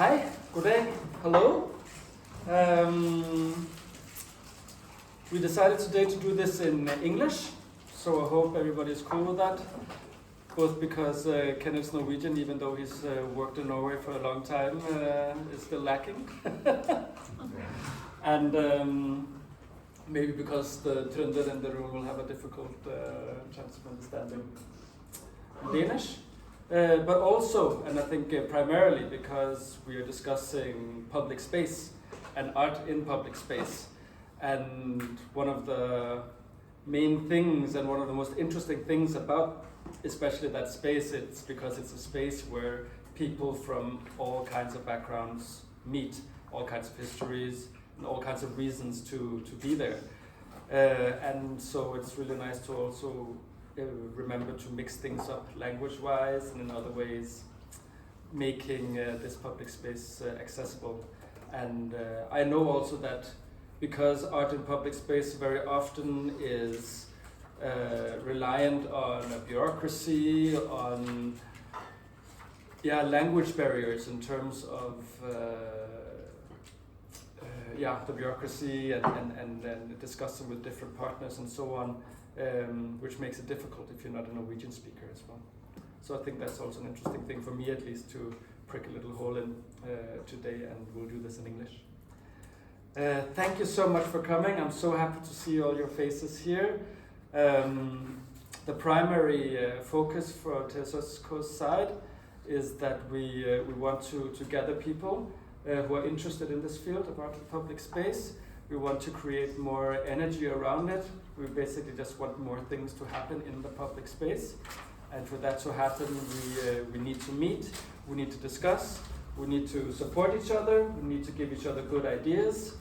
Hi, good day, hello. We decided today to do this in English, so I hope everybody is cool with that. Both because Kenneth's Norwegian, even though he's worked in Norway for a long time, is still lacking. And maybe because the Trønder in the room will have a difficult chance of understanding Danish. But also, and I think primarily because we are discussing public space and art in public space. And one of the main things and one of the most interesting things about especially that space, it's because it's a space where people from all kinds of backgrounds meet, all kinds of histories, and all kinds of reasons to be there. And so it's really nice to also remember to mix things up language-wise and in other ways, making this public space accessible. And I know also that because art in public space very often is reliant on a bureaucracy, on language barriers in terms of the bureaucracy and discussing with different partners and so on, which makes it difficult if you're not a Norwegian speaker as well. So I think that's also an interesting thing for me at least to prick a little hole in today, and we'll do this in English. Thank you so much for coming. I'm so happy to see all your faces here. The primary focus for Tesosco's side is that we want to gather people who are interested in this field of art in public space. We want to create more energy around it. We basically just want more things to happen in the public space. And for that to happen, we need to meet, we need to discuss, we need to support each other, we need to give each other good ideas,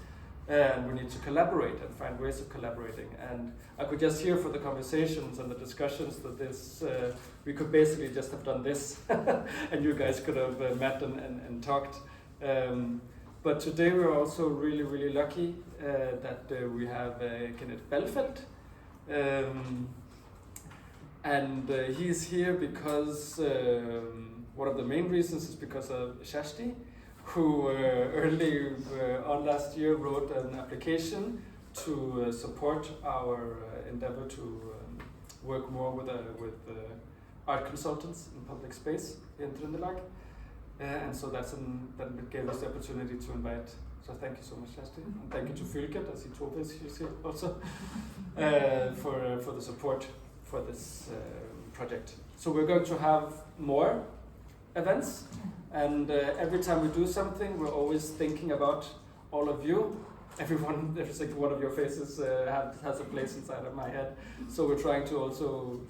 and we need to collaborate and find ways of collaborating. And I could just hear for the conversations and the discussions that this, we could basically just have done this, and you guys could have met and talked. But today we're also really, really lucky that we have Kenneth Balfelt. And he's here because one of the main reasons is because of Kjersti, who early on last year wrote an application to support our endeavor to work more with art consultants in public space in Trøndelag. And so that gave us the opportunity to invite. So thank you so much, Kjersti, and thank you to Fylket, as he told us also, for the support for this project. So we're going to have more events, and every time we do something, we're always thinking about all of you. Every single one of your faces has a place inside of my head. So we're trying to also,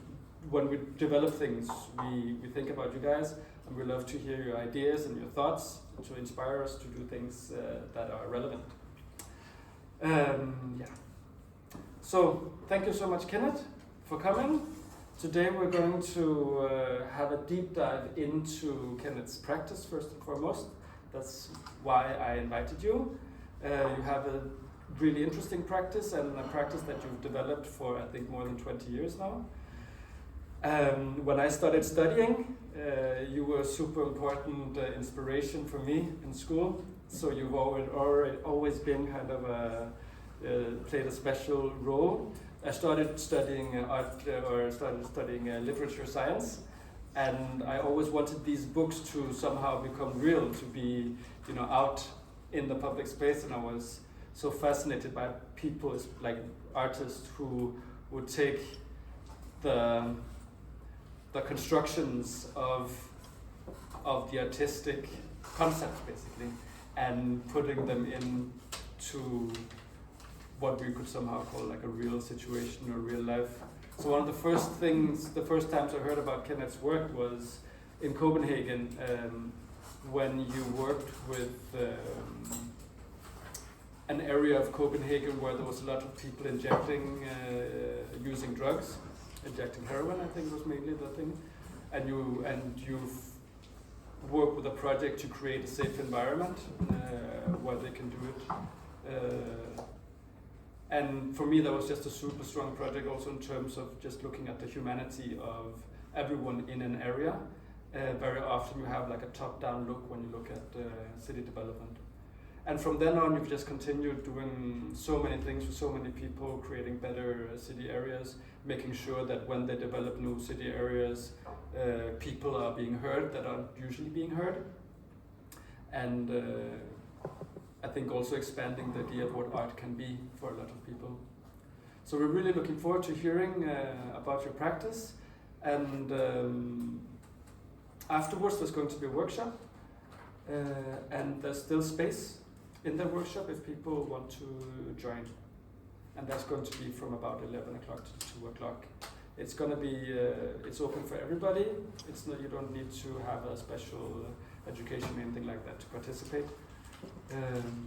when we develop things, we think about you guys, and we love to hear your ideas and your thoughts to inspire us to do things that are relevant. So thank you so much, Kenneth, for coming. Today we're going to have a deep dive into Kenneth's practice first and foremost. That's why I invited you. You have a really interesting practice, and a practice that you've developed for I think more than 20 years now. When I started studying, you were a super important inspiration for me in school. So you've always been kind of played a special role. I started studying literature science, and I always wanted these books to somehow become real, to be, out in the public space. And I was so fascinated by people like artists who would take the constructions of the artistic concepts basically, and putting them into what we could somehow call like a real situation or real life. So one of the first times I heard about Kenneth's work was in Copenhagen, when you worked with an area of Copenhagen where there was a lot of people using drugs, injecting heroin, I think was mainly the thing. And you've worked with a project to create a safe environment where they can do it. And for me, that was just a super strong project also in terms of just looking at the humanity of everyone in an area very often you have like a top-down look when you look at city development. And from then on, you've just continued doing so many things for so many people, creating better city areas, making sure that when they develop new city areas, people are being heard that aren't usually being heard. And I think also expanding the idea of what art can be for a lot of people. So we're really looking forward to hearing about your practice. And afterwards, there's going to be a workshop. And there's still space in the workshop if people want to join. And that's going to be from about 11 o'clock to 2 o'clock. It's going to be, it's open for everybody. It's not, you don't need to have a special education or anything like that to participate.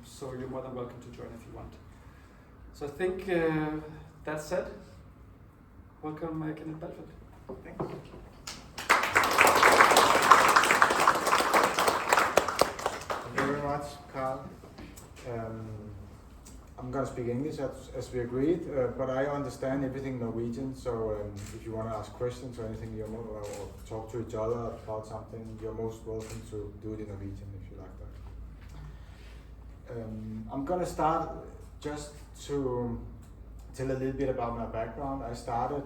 So you're more than welcome to join if you want. So I think that said, welcome Kenneth Balfelt. Thank you. Thank you very much, Carl. I'm going to speak English as we agreed, but I understand everything Norwegian, so if you want to ask questions or anything, or talk to each other about something, you're most welcome to do it in Norwegian if you like that. I'm going to start just to tell a little bit about my background. I started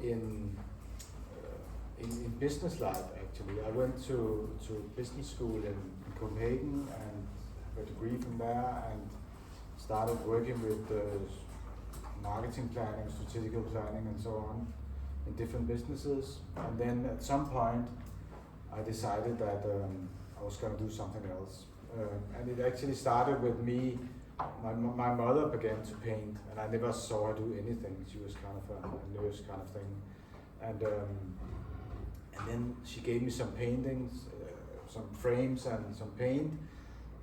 in business life, actually. I went to business school in Copenhagen and got a degree from there and started working with marketing planning, strategical planning and so on in different businesses. And then at some point I decided that I was going to do something else. And it actually started with me. My mother began to paint and I never saw her do anything. She was kind of a nurse kind of thing. And then she gave me some paintings, some frames and some paint,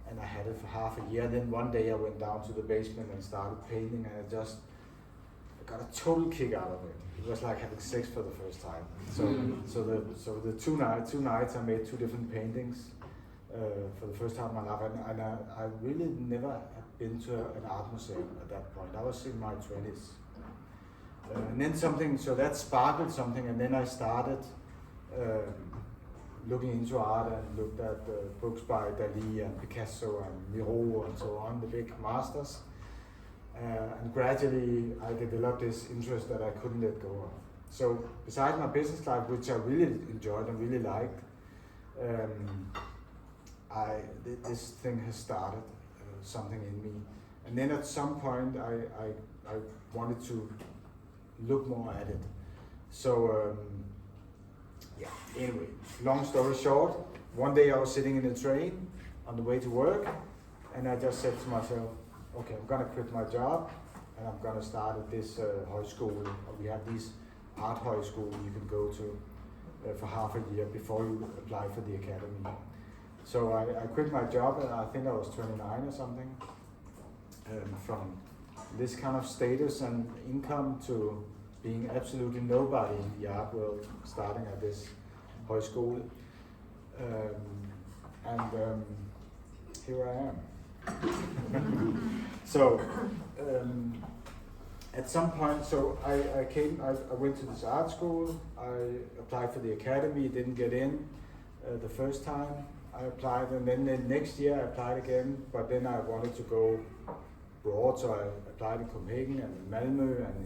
and I had it for half a year. Then one day I went down to the basement and started painting, and I got a total kick out of it. It was like having sex for the first time. So the two nights I made 2 different paintings for the first time in my life, and I really never had been to an art museum at that point. I was in my 20s. And then so that sparkled something, and then I started looking into art and looked at books by Dali and Picasso and Miro and so on, the big masters. And gradually I developed this interest that I couldn't let go of. So besides my business life, which I really enjoyed and really liked, this thing has started something in me. And then at some point I wanted to look more at it. So anyway, long story short, one day I was sitting in a train on the way to work, and I just said to myself, okay, I'm gonna quit my job and I'm gonna start at this højskole. We have these art højskole you can go to for half a year before you apply for the academy. So I quit my job, and I think I was 29 or something, from this kind of status and income to being absolutely nobody in the art world, starting at this højskole. And here I am. So at some point, I went to this art school, I applied for the academy, didn't get in the first time I applied, and then the next year I applied again, but then I wanted to go abroad, so I applied in Copenhagen and in Malmö and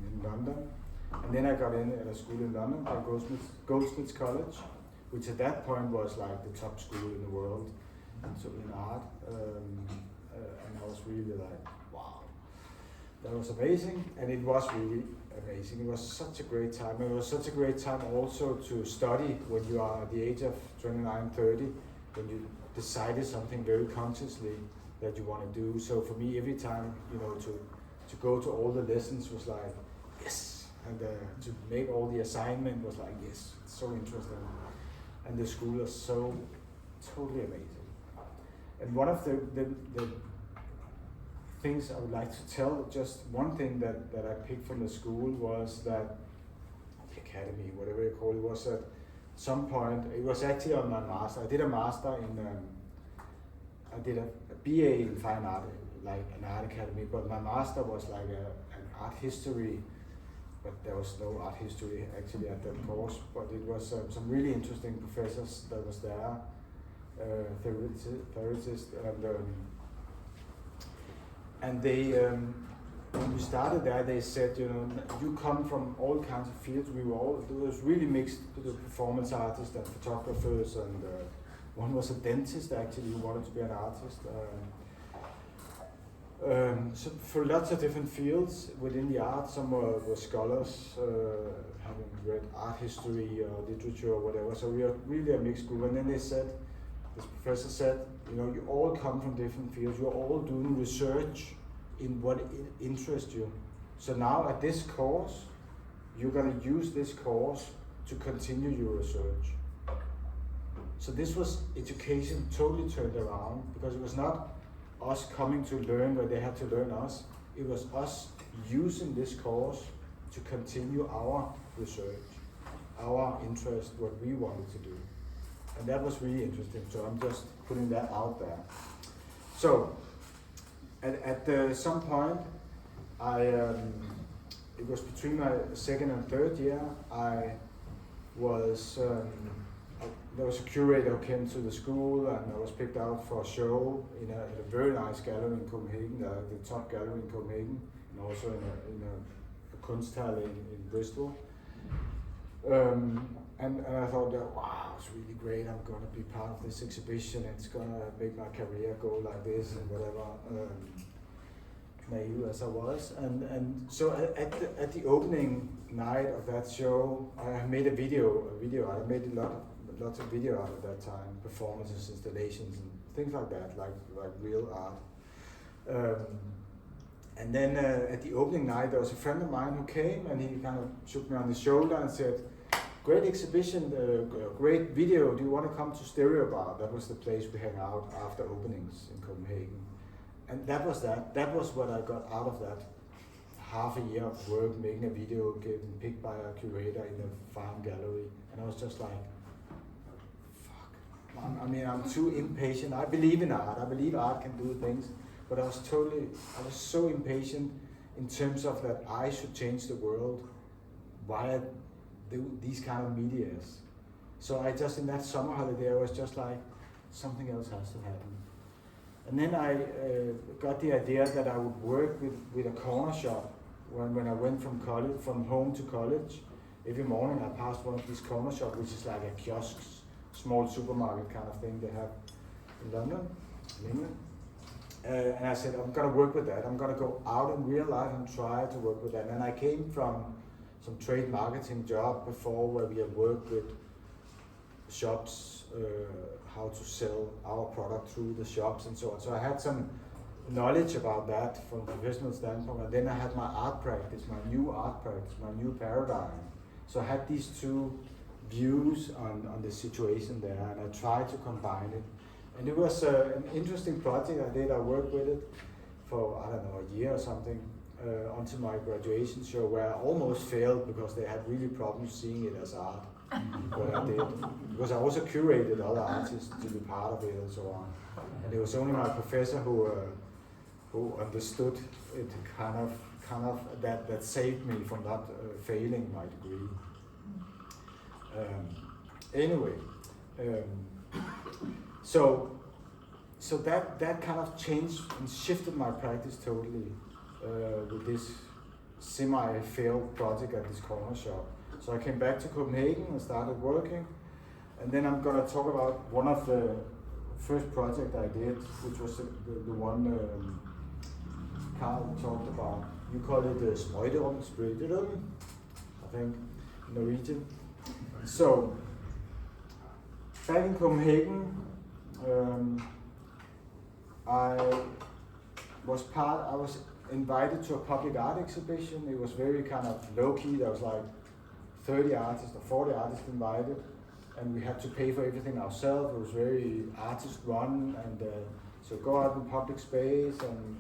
in London. And then I got in at a school in London called Goldsmiths College, which at that point was like the top school in the world in art. And I was really like, wow, that was amazing. And it was really amazing. It was such a great time. It was such a great time also to study when you are at the age of 29, 30, when you decided something very consciously that you want to do. So for me, every time, to go to all the lessons was like, yes. And to make all the assignment was like, yes, it's so interesting. And the school was so totally amazing. And one of the things I would like to tell, just one thing that I picked from the school was that, the academy, whatever you call it, was at some point, it was actually on my master. I did a master I did a BA in fine art, like an art academy, but my master was like an art history but there was no art history actually at that course, but it was some really interesting professors that was there, theorists, and they, when we started there, they said, you know, you come from all kinds of fields. It was really mixed to the performance artists and photographers, and one was a dentist actually who wanted to be an artist. So for lots of different fields within the art, some were scholars, having read art history or literature or whatever. So we are really a mixed group. And then this professor said, you know, you all come from different fields. You're all doing research in what interests you. So now at this course, you're going to use this course to continue your research. So this was education totally turned around, because it was not us coming to learn where they had to learn us. It was us using this course to continue our research, our interest, what we wanted to do. And that was really interesting. So I'm just putting that out there. So at some point, it was between my second and third year, there was a curator who came to the school, and I was picked out for a show in a very nice gallery in Copenhagen, the top gallery in Copenhagen, and also in a Kunstnerisk in Bristol. And I thought that, wow, it's really great, I'm going to be part of this exhibition, it's going to make my career go like this and whatever, naive as I was. And so at the opening night of that show, I made a video. I made lots of video out at that time, performances, installations, and things like that, like real art. And then at the opening night, there was a friend of mine who came, and he kind of shook me on the shoulder and said, "Great exhibition, great video. Do you want to come to Stereo Bar?" That was the place we hang out after openings in Copenhagen. And that was that. That was what I got out of that half a year of work, making a video, getting picked by a curator in a fine gallery. And I was just like, I'm too impatient. I believe in art. I believe art can do things. But I was so impatient in terms of that I should change the world via these kind of medias. So I just, in that summer holiday, I was just like, something else has to happen. And then I got the idea that I would work with a corner shop when I went from home to college. Every morning I passed one of these corner shops, which is like a kiosk, small supermarket kind of thing they have in London, in England. And I said, I'm going to work with that. I'm going to go out in real life and try to work with that. And I came from some trade marketing job before, where we had worked with shops, how to sell our product through the shops and so on. So I had some knowledge about that from a professional standpoint. And then I had my art practice, my new art practice, my new paradigm. So I had these two views on the situation there, and I tried to combine it. And it was an interesting project I did. I worked with it for, I don't know, a year or something, until my graduation show, where I almost failed because they had really problems seeing it as art, what I did. Because I also curated other artists to be part of it and so on. And it was only my professor who understood it, kind of that saved me from not failing my degree. Anyway, so that kind of changed and shifted my practice totally with this semi-failed project at this corner shop. So I came back to Copenhagen and started working, and then I'm going to talk about one of the first project I did, which was the one Carl talked about. You call it the sprøjterum, I think, in Norwegian. So back in Copenhagen, I was invited to a public art exhibition. It was very kind of low-key. There was like 30 artists or 40 artists invited, and we had to pay for everything ourselves. It was very artist-run, and so go out in public space, and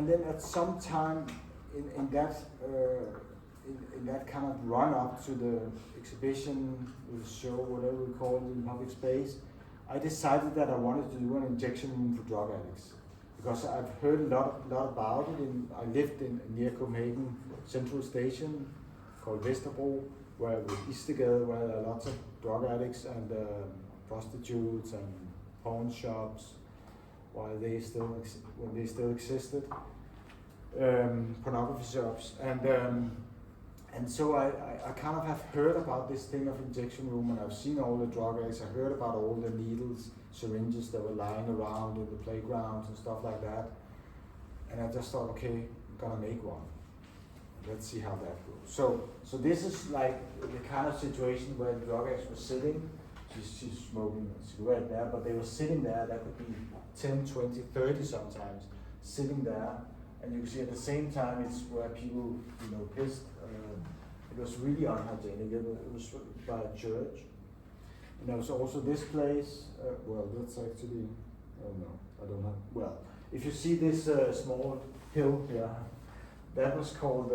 then at some time in that kind of run-up to the exhibition, the show, whatever we call it, in public space, I decided that I wanted to do an injection room for drug addicts. because I've heard a lot about it. I lived near Copenhagen Central Station, called Vesterbro, where there are lots of drug addicts and prostitutes and pawn shops, when they still existed, pornography shops, and so I kind of have heard about this thing of injection room, and I've seen all the drug addicts. I heard about all the needles, syringes that were lying around in the playgrounds and stuff like that. And I just thought, okay, I'm gonna make one. Let's see how that goes. So this is like the kind of situation where the drug addicts were sitting. She's smoking a cigarette there, but they were sitting there. That could be 10, 20, 30 sometimes, sitting there. And you can see at the same time, it's where people, pissed. It was really unhygienic. It was by a church. And there was also this place. That's actually, oh no, I don't know. Well, if you see this small hill here, that was called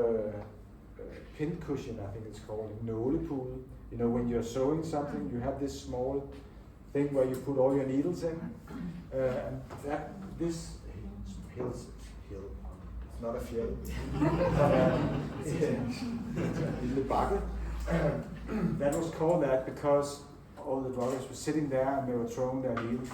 pincushion, I think it's called, nålepude. When you're sewing something, you have this small thing where you put all your needles in. And this hill, it's not a fjell, in the bucket. That was called that because all the druggers were sitting there and they were throwing their needles.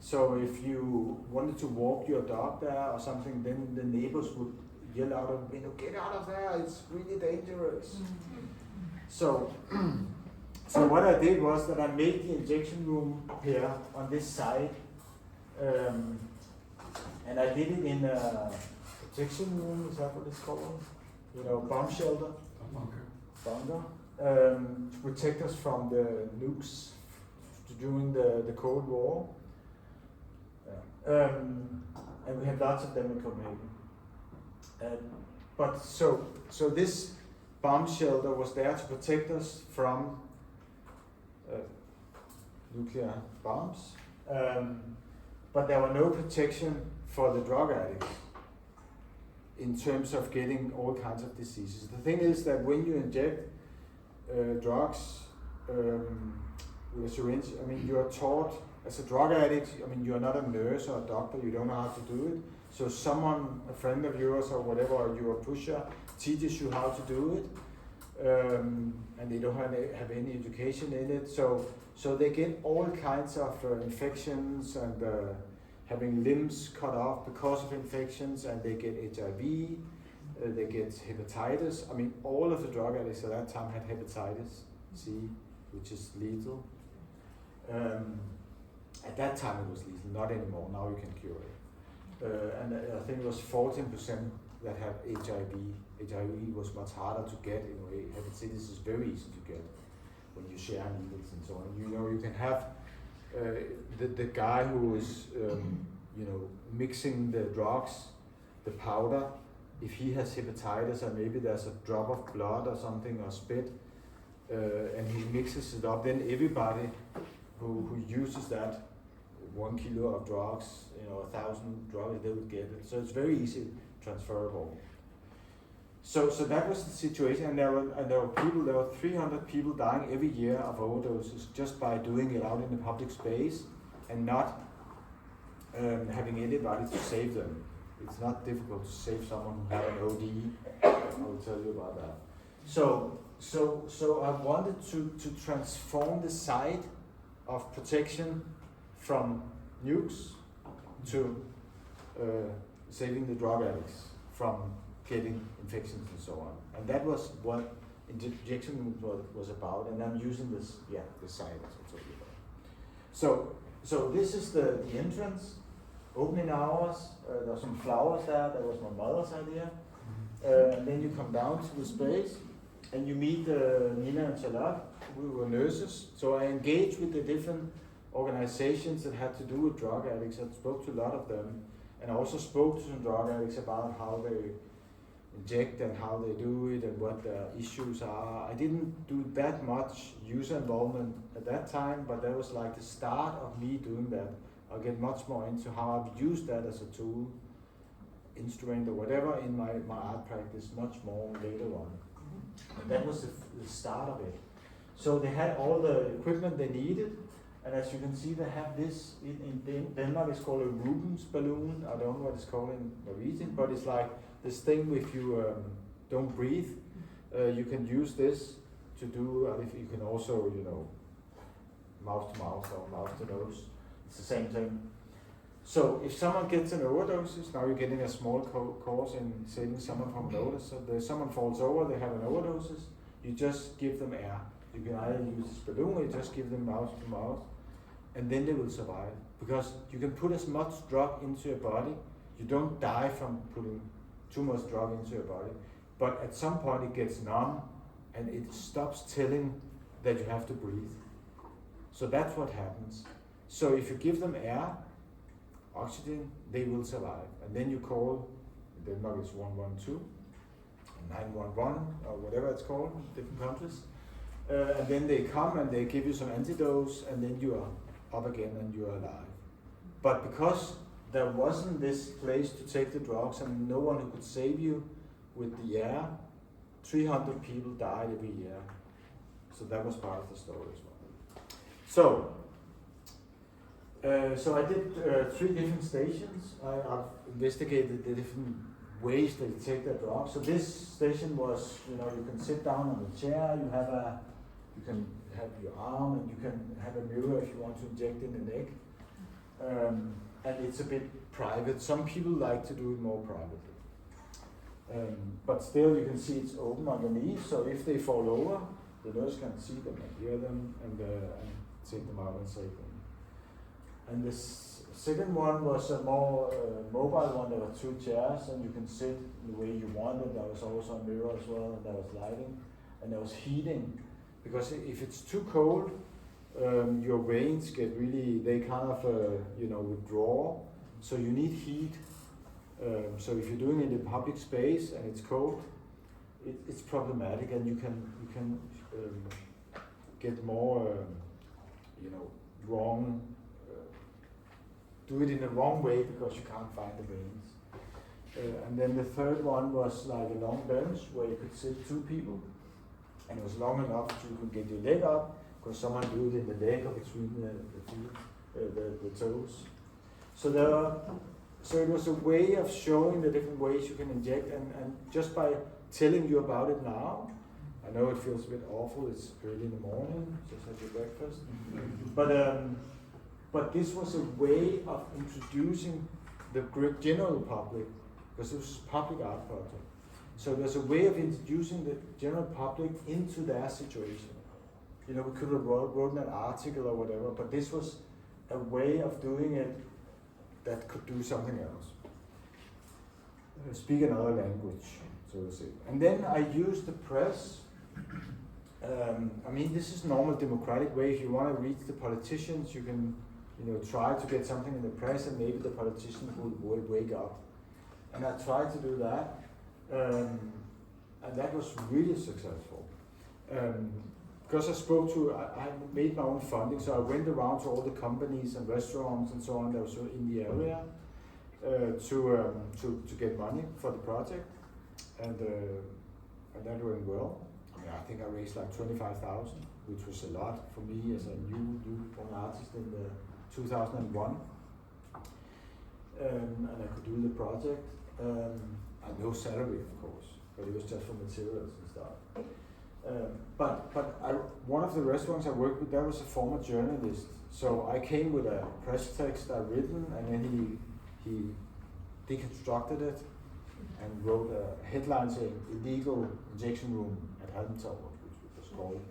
So if you wanted to walk your dog there or something, then the neighbors would yell out of the window, "Get out of there, it's really dangerous." So what I did was that I made the injection room here on this side, and I did it in a protection room, is that what it's called? Bomb shelter. Bunker. To protect us from the nukes during the Cold War. And we had lots of them in Copenhagen. But so this bomb shelter was there to protect us from nuclear bombs, but there were no protection for the drug addicts in terms of getting all kinds of diseases. The thing is that when you inject drugs with a syringe, you are taught as a drug addict, you are not a nurse or a doctor, you don't know how to do it. So someone, a friend of yours or whatever, or you're a pusher, teaches you how to do it, and they don't have any education in it. So they get all kinds of infections and having limbs cut off because of infections, and they get HIV, they get hepatitis. All of the drug addicts at that time had hepatitis C, which is lethal. At that time it was lethal, not anymore. Now you can cure it. And I think it was 14% that had HIV. HIV was much harder to get in a way. Hepatitis is very easy to get when you share needles and so on. You can have the guy who is mixing the drugs, the powder. If he has hepatitis or maybe there's a drop of blood or something or spit, and he mixes it up, then everybody who uses that 1 kilo of drugs, 1,000 drugs, they would get it. So it's very easy transferable. So that was the situation, and there were 300 people dying every year of overdoses just by doing it out in the public space and not having anybody to save them. It's not difficult to save someone who had an OD. I will tell you about that. So I wanted to transform the side of protection from nukes to saving the drug addicts from getting infections and so on. And that was what injection was about, and I'm using this side as I told you about. So this is the entrance, opening hours, there's some flowers there, that was my mother's idea. And then you come down to the space, and you meet Nina and Charlotte, who were nurses. So I engaged with the different organizations that had to do with drug addicts. I spoke to a lot of them, and I also spoke to some drug addicts about how they inject and how they do it and what the issues are. I didn't do that much user involvement at that time, but that was like the start of me doing that. I'll get much more into how I've used that as a tool, instrument or whatever in my art practice much more later on. And that was the start of it. So they had all the equipment they needed, And as you can see, they have this in Denmark. It's called a Rubens balloon. I don't know what it's called in Norwegian, but it's like this thing. If you don't breathe, you can use this to do. If you can also, mouth to mouth or mouth to nose. It's the same thing. So if someone gets an overdose, now you're getting a small course in saving someone from an overdose. So if someone falls over, they have an overdose. You just give them air. You can either use this balloon or you just give them mouth to mouth, and then they will survive. Because you can put as much drug into your body, you don't die from putting too much drug into your body, but at some point it gets numb and it stops telling that you have to breathe. So that's what happens. So if you give them air, oxygen, they will survive. And then you call, in Denmark it's 112, 911, or whatever it's called in different countries. And then they come and they give you some antidotes, and then you are up again and you are alive. But because there wasn't this place to take the drugs and no one who could save you with the air, 300 people died every year. So that was part of the story as well. So I did 3 different stations. I've investigated the different ways that you take the drug. So this station was, you can sit down on a chair, you can have your arm, and you can have a mirror if you want to inject in the neck. And it's a bit private. Some people like to do it more privately. But still you can see it's open underneath, so if they fall over, the nurse can see them and hear them and take them out and save them. And this second one was a more mobile one. There were 2 chairs and you can sit the way you wanted. There was also a mirror as well, and there was lighting, and there was heating. Because if it's too cold, your veins get really, they kind of, withdraw. So you need heat. So if you're doing it in a public space and it's cold, it's problematic, and you can get more, wrong. Do it in the wrong way because you can't find the veins. And then the third one was like a long bench where you could sit 2 people, and it was long enough so you could get your leg up, because someone do it in the leg or between the feet, the toes. So it was a way of showing the different ways you can inject, and just by telling you about it now, I know it feels a bit awful, it's early in the morning, just had your breakfast, but this was a way of introducing the general public, because it was a public art project. So it was a way of introducing the general public into their situation. We could have written an article or whatever, but this was a way of doing it that could do something else. Speak another language, so to say. And then I used the press. This is normal democratic way. If you want to reach the politicians, you can try to get something in the press, and maybe the politicians will wake up. And I tried to do that, and that was really successful. Because I made my own funding, so I went around to all the companies and restaurants and so on that was in the area to get money for the project, and that went well. I think I raised like 25,000, which was a lot for me as a new artist in 2001, and I could do the project. And no salary, of course, but it was just for materials and stuff. One of the restaurants I worked with, that was a former journalist. So I came with a press text I'd written, and then he deconstructed it and wrote a headline saying "illegal injection room at Arrangementet," which it was called.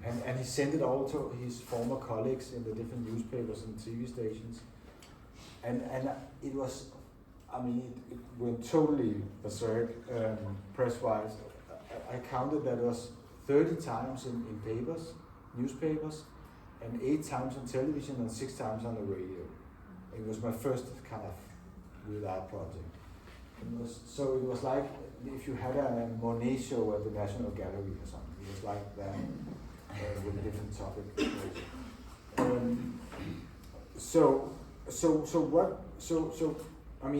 And he sent it all to his former colleagues in the different newspapers and TV stations. And it was, it went totally berserk press-wise. I counted that it was 30 times in newspapers, and 8 times on television, and 6 times on the radio. It was my first kind of real art project. It was like if you had a Monet show at the National Gallery or something. It was like that with a different topic.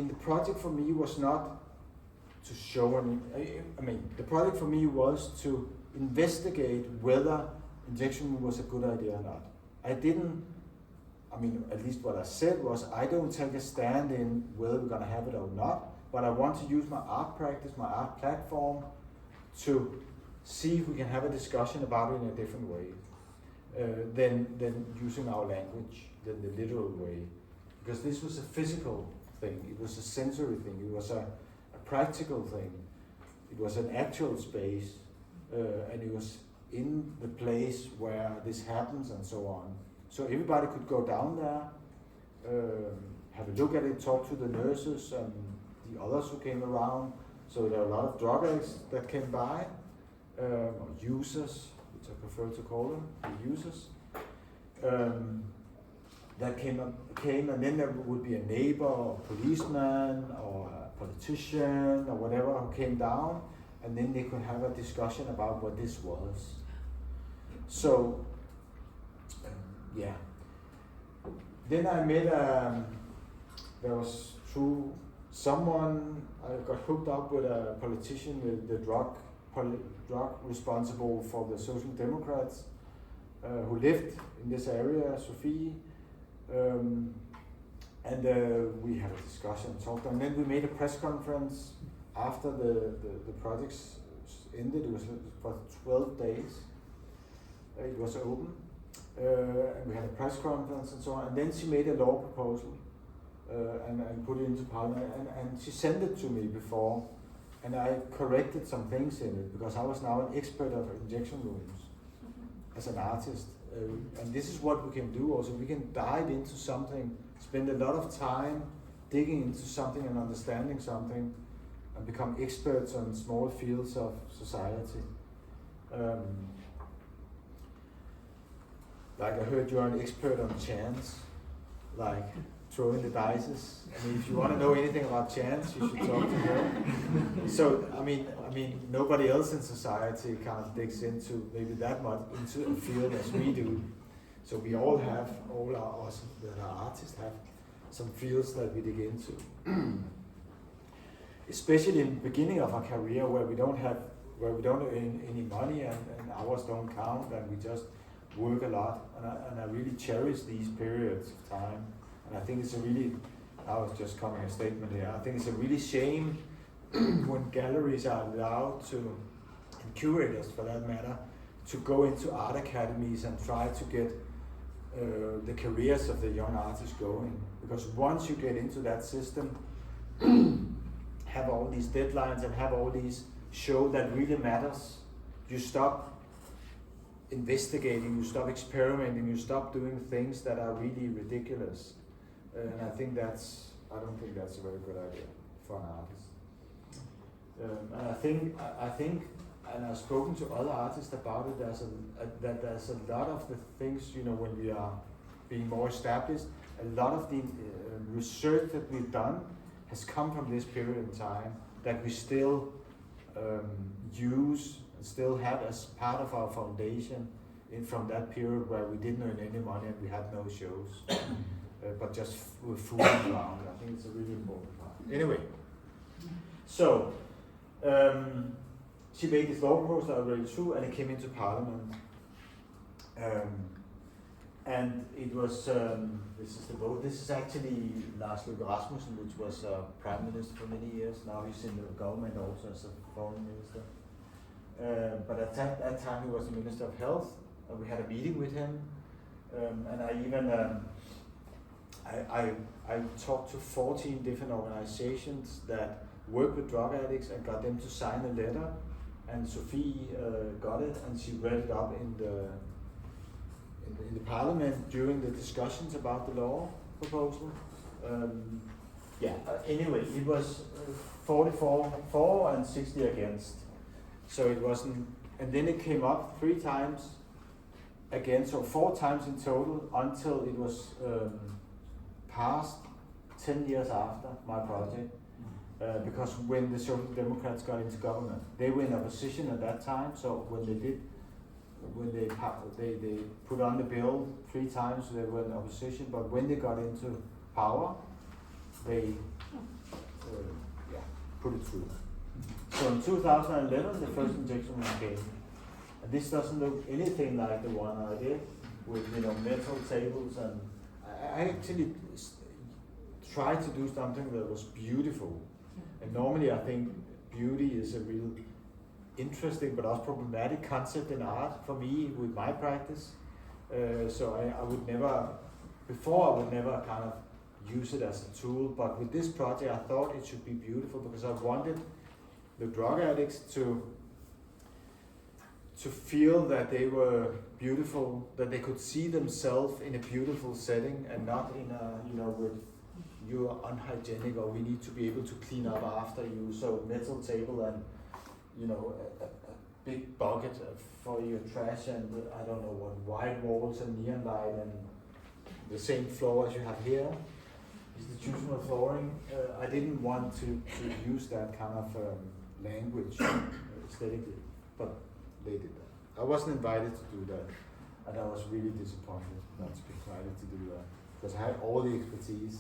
The project for me was not to show any. The project for me was to investigate whether injection was a good idea or not. I didn't I mean, at least what I said was, I don't take a stand in whether we're going to have it or not, but I want to use my art practice, my art platform, to see if we can have a discussion about it in a different way than using our language, than the literal way. Because this was a physical thing, it was a sensory thing, it was a practical thing, it was an actual space, and it was in the place where this happens and so on. So everybody could go down there, have a look at it, talk to the nurses and the others who came around. So there are a lot of drug addicts that came by, or users, which I prefer to call them, the users, that came, and then there would be a neighbor, or a policeman, or a politician, or whatever who came down, and then they could have a discussion about what this was. So, yeah. Then I met, there was through someone, I got hooked up with a politician, with the drug responsible for the Social Democrats, who lived in this area, Sophie, and we had a discussion, talked, and then we made a press conference after the projects ended. It was for 12 days. It was open, and we had a press conference and so on. And then she made a law proposal and put it into Parliament, and she sent it to me before, and I corrected some things in it because I was now an expert of injection rooms as an artist. And this is what we can do also. We can dive into something, spend a lot of time digging into something and understanding something, and become experts on small fields of society. Like I heard you're an expert on chance, like throwing the dices. I mean, if you want to know anything about chance, you should talk to her. So, I mean, nobody else in society kind of digs into maybe that much into a field as we do. So we all have, us that are artists have some fields that we dig into. Especially in the beginning of our career, where we don't earn any money and hours don't count, and we just work a lot. And I really cherish these periods of time. And I think it's a really, I was just coming a statement here, I think it's a really shame when galleries are allowed to, and curators for that matter, to go into art academies and try to get the careers of the young artists going. Because once you get into that system, have all these deadlines and have all these show that really matters, you stop investigating, you stop experimenting, you stop doing things that are really ridiculous. And I don't think that's a very good idea for an artist. And I think, and I've spoken to other artists about it, there's a lot of the things, when we are being more established, a lot of the research that we've done has come from this period in time that we still use and still have as part of our foundation from that period where we didn't earn any money and we had no shows, but just were fooling around. I think it's a really important part. Anyway, so she made this law proposal I read through, and it came into Parliament. And it was, this is the vote. This is actually Lars Løkke Rasmussen, which was Prime Minister for many years. Now he's in the government also as a Foreign Minister. But at that time he was the Minister of Health. We had a meeting with him, and I even I talked to 14 different organizations that work with drug addicts and got them to sign a letter. And Sophie got it, and she read it up in the Parliament during the discussions about the law proposal. Anyway, it was 44 for and 60 against. So it wasn't, and then it came up 3 times again, so 4 times in total until it was passed 10 years after my project. Because when the Social Democrats got into government, they were in opposition at that time. So when they put on the bill 3 times, they were in opposition. But when they got into power, they put it through. So in 2011, the first injection came, and this doesn't look anything like the one I did with metal tables, and I actually tried to do something that was beautiful. And normally I think beauty is a real interesting but also problematic concept in art for me with my practice. So I would never, before I would never kind of use it as a tool, but with this project I thought it should be beautiful because I wanted the drug addicts to feel that they were beautiful, that they could see themselves in a beautiful setting and not in a, with you are unhygienic or we need to be able to clean up after you. So metal table and, a big bucket for your trash and I don't know what, white walls and neon light and the same floor as you have here. Institutional flooring. I didn't want to use that kind of language aesthetically, but they did that. I wasn't invited to do that, and I was really disappointed not to be invited to do that because I had all the expertise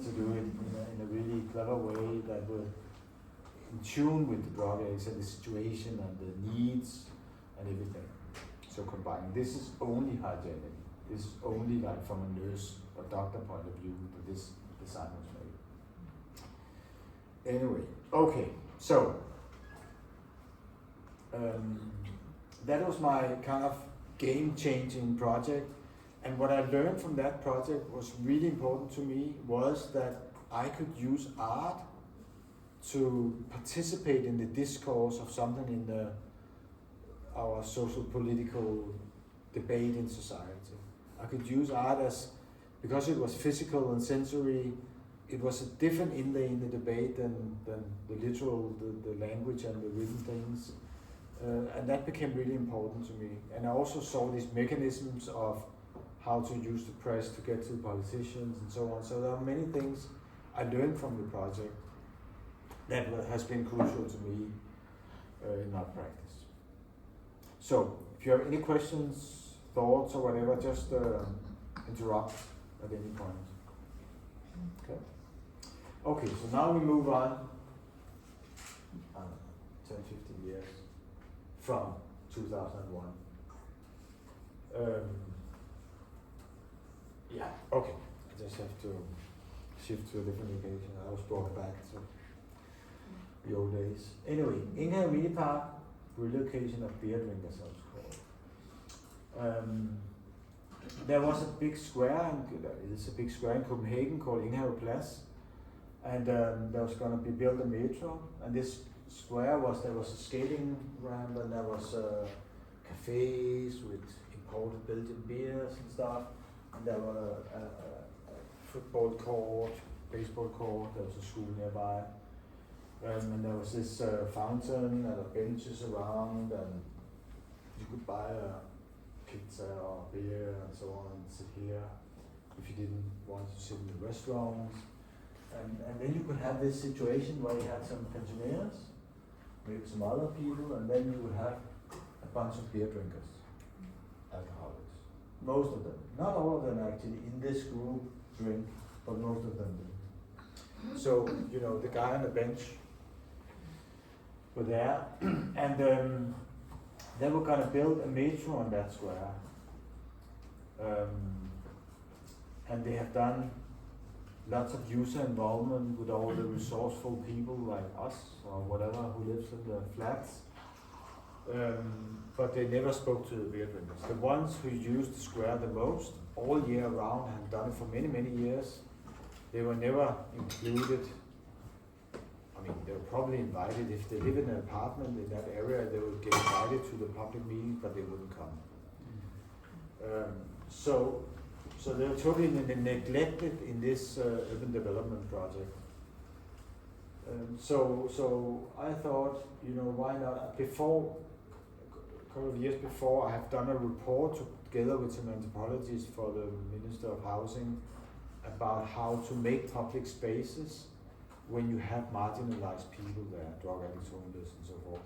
to do it in a really clever way that were in tune with the drug addicts and the situation and the needs and everything. So combining this is only hygienic. This is only like from a nurse or doctor point of view that this design was made. Anyway, okay, so that was my kind of game-changing project, and what I learned from that project was really important to me was that I could use art to participate in the discourse of something in our social political debate in society. I could use art as, because it was physical and sensory, it was a different inlay in the debate than the literal, the language and the written things. And that became really important to me. And I also saw these mechanisms of how to use the press to get to the politicians and so on. So there are many things I learned from the project that has been crucial to me in my practice. So if you have any questions, thoughts or whatever, just interrupt at any point. Okay. Okay, so now we move on 10, 15 years from 2001. Yeah, okay. I just have to shift to a different location. I was brought back to the old days. Anyway, in Park, relocation of beer drinkers, I was called. There was a big square, it's a big square in Copenhagen called Plads, and there was going to be built a metro, and this square there was a skating ramp, and there was cafes with imported Belgian beers and stuff, and there were a football court, baseball court, there was a school nearby, and there was this fountain and benches around, and you could buy a pizza or beer and so on and sit here if you didn't want to sit in the restaurants. And then you could have this situation where you had some pensioners, maybe some other people, and then you would have a bunch of beer drinkers, alcoholics. Most of them, not all of them actually in this group drink, but most of them do. So, the guy on the bench were there, and they were going to build a metro on that square. And they have done lots of user involvement with all the resourceful people like us or whatever who lives in the flats. But they never spoke to the beer drinkers. The ones who used the square the most all year round have done it for many, many years. They were never included. I mean, they were probably invited. If they live in an apartment in that area, they would get invited to the public meetings, but they wouldn't come. So they were totally neglected in this urban development project. So I thought, why not? Before, a couple of years before, I have done a report together with some anthropologists for the Minister of Housing about how to make public spaces when you have marginalized people there, drug addicts, homeless, and so forth.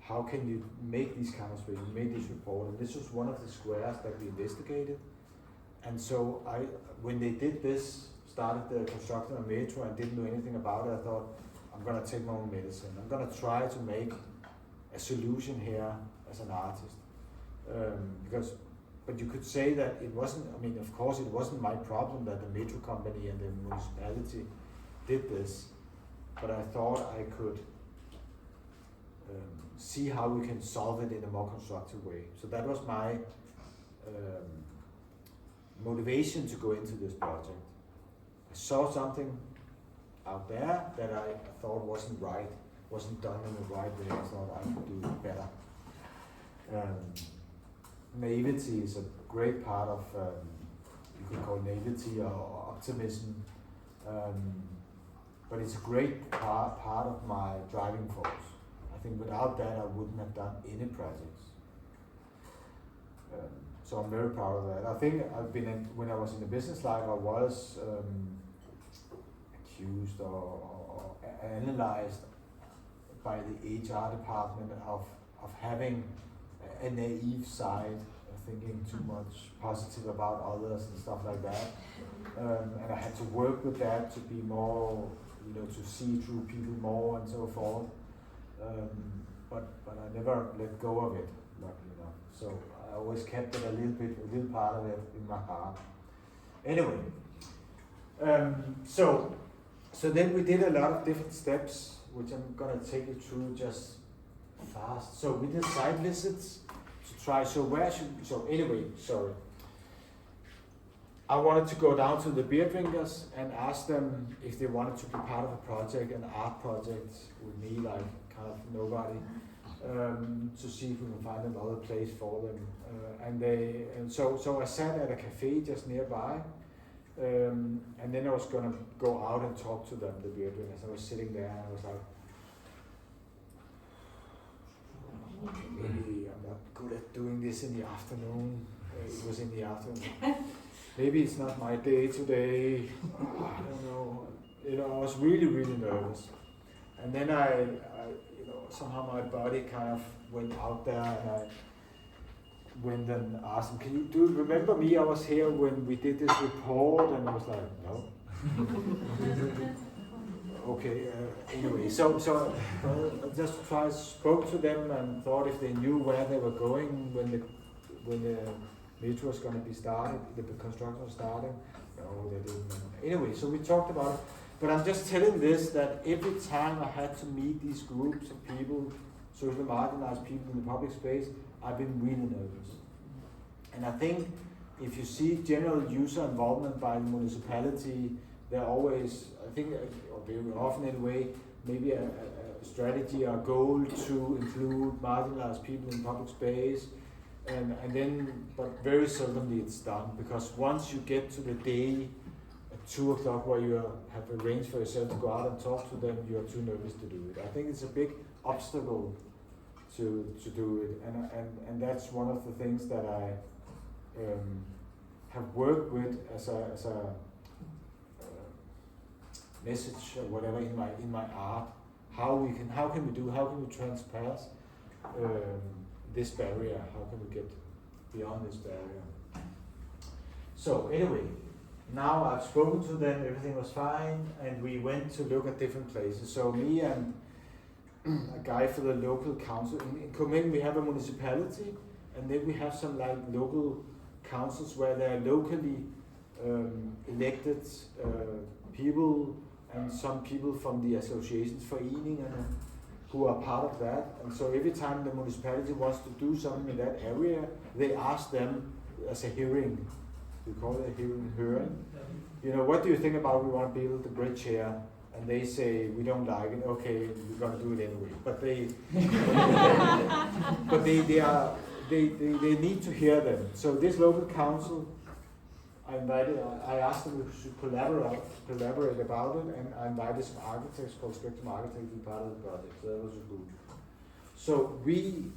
How can you make these kind of spaces? We made this report, and this was one of the squares that we investigated. And so when they did this, started the construction of metro and didn't know anything about it, I thought, I'm gonna take my own medicine. I'm gonna try to make a solution here as an artist. Because but you could say that it wasn't, I mean, of course it wasn't my problem that the metro company and the municipality did this, but I thought I could see how we can solve it in a more constructive way. So that was my motivation to go into this project. I saw something out there that I thought wasn't right, wasn't done in the right way. I thought I could do better. Naivety is a great part of, you could call naivety or optimism, but it's a great part of my driving force. I think without that I wouldn't have done any projects. So I'm very proud of that. I think I've been when I was in the business life, I was accused or analyzed by the HR department of having a naive side, thinking too much positive about others and stuff like that. And I had to work with that to be more, to see through people more and so forth. But I never let go of it, luckily enough. So I always kept it a little part of it in my heart. Anyway, so then we did a lot of different steps, which I'm gonna take you through just fast. So we did site visits to try. I wanted to go down to the beer drinkers and ask them if they wanted to be part of a project, an art project with me, like kind of nobody, to see if we can find another place for them. So I sat at a cafe just nearby, and then I was gonna go out and talk to them, the beer drinkers. I was sitting there and I was like, maybe I'm not good at doing this in the afternoon. It was in the afternoon. Maybe it's not my day today. I don't know. I was really, really nervous. And then I somehow my body kind of went out there, and I went and asked them, do you remember me? I was here when we did this report, and I was like, no. Okay, anyway, so I just spoke to them and thought if they knew where they were going when the metro was going to be started, the construction was starting. No, they didn't. Anyway, so we talked about it. But I'm just telling this that every time I had to meet these groups of people, socially marginalized people in the public space, I've been really nervous. And I think if you see general user involvement by the municipality, they're always, I think, or very often anyway, maybe a strategy or goal to include marginalized people in public space, and then, but very seldomly it's done, because once you get to the day at 2 o'clock where you have arranged for yourself to go out and talk to them, you're too nervous to do it. I think it's a big obstacle to do it, and that's one of the things that I have worked with as a message or whatever in my art. How can we transpass this barrier? How can we get beyond this barrier? So anyway, now I've spoken to them, everything was fine, and we went to look at different places. So me and a guy for the local council, in Copenhagen we have a municipality, and then we have some like local councils where there are locally elected people, and some people from the associations, foreningen, who are part of that. And so every time the municipality wants to do something in that area, they ask them as a hearing. We call it a hearing. What do you think about we want to build the bridge here? And they say, we don't like it. Okay, we're going to do it anyway. But they need to hear them. So this local council, I asked them if we should collaborate about it, and I invited some architects called Spectrum Architects to be part of the project. So that was good. So we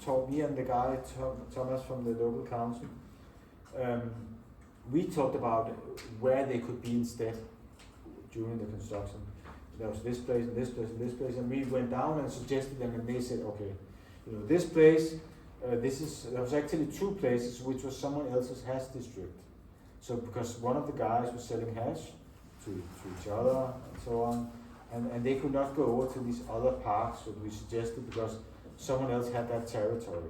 talked, me and the guy Thomas from the local council, we talked about where they could be instead during the construction. There was this place and this place and this place, and we went down and suggested them, and they said, okay, this place, there was actually 2 places which was someone else's hash district. So because one of the guys was selling hash to each other and so on, and they could not go over to these other parks that we suggested because someone else had that territory.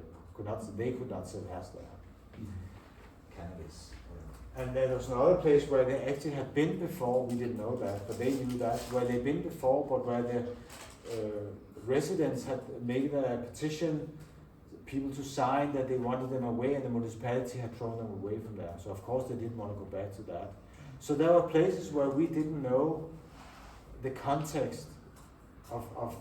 They could not sell hash there. And there was another place where they actually had been before, we didn't know that, but they knew that, where they'd been before, but where the residents had made a petition, people to sign that they wanted them away, and the municipality had thrown them away from there. So of course they didn't want to go back to that. So there were places where we didn't know the context of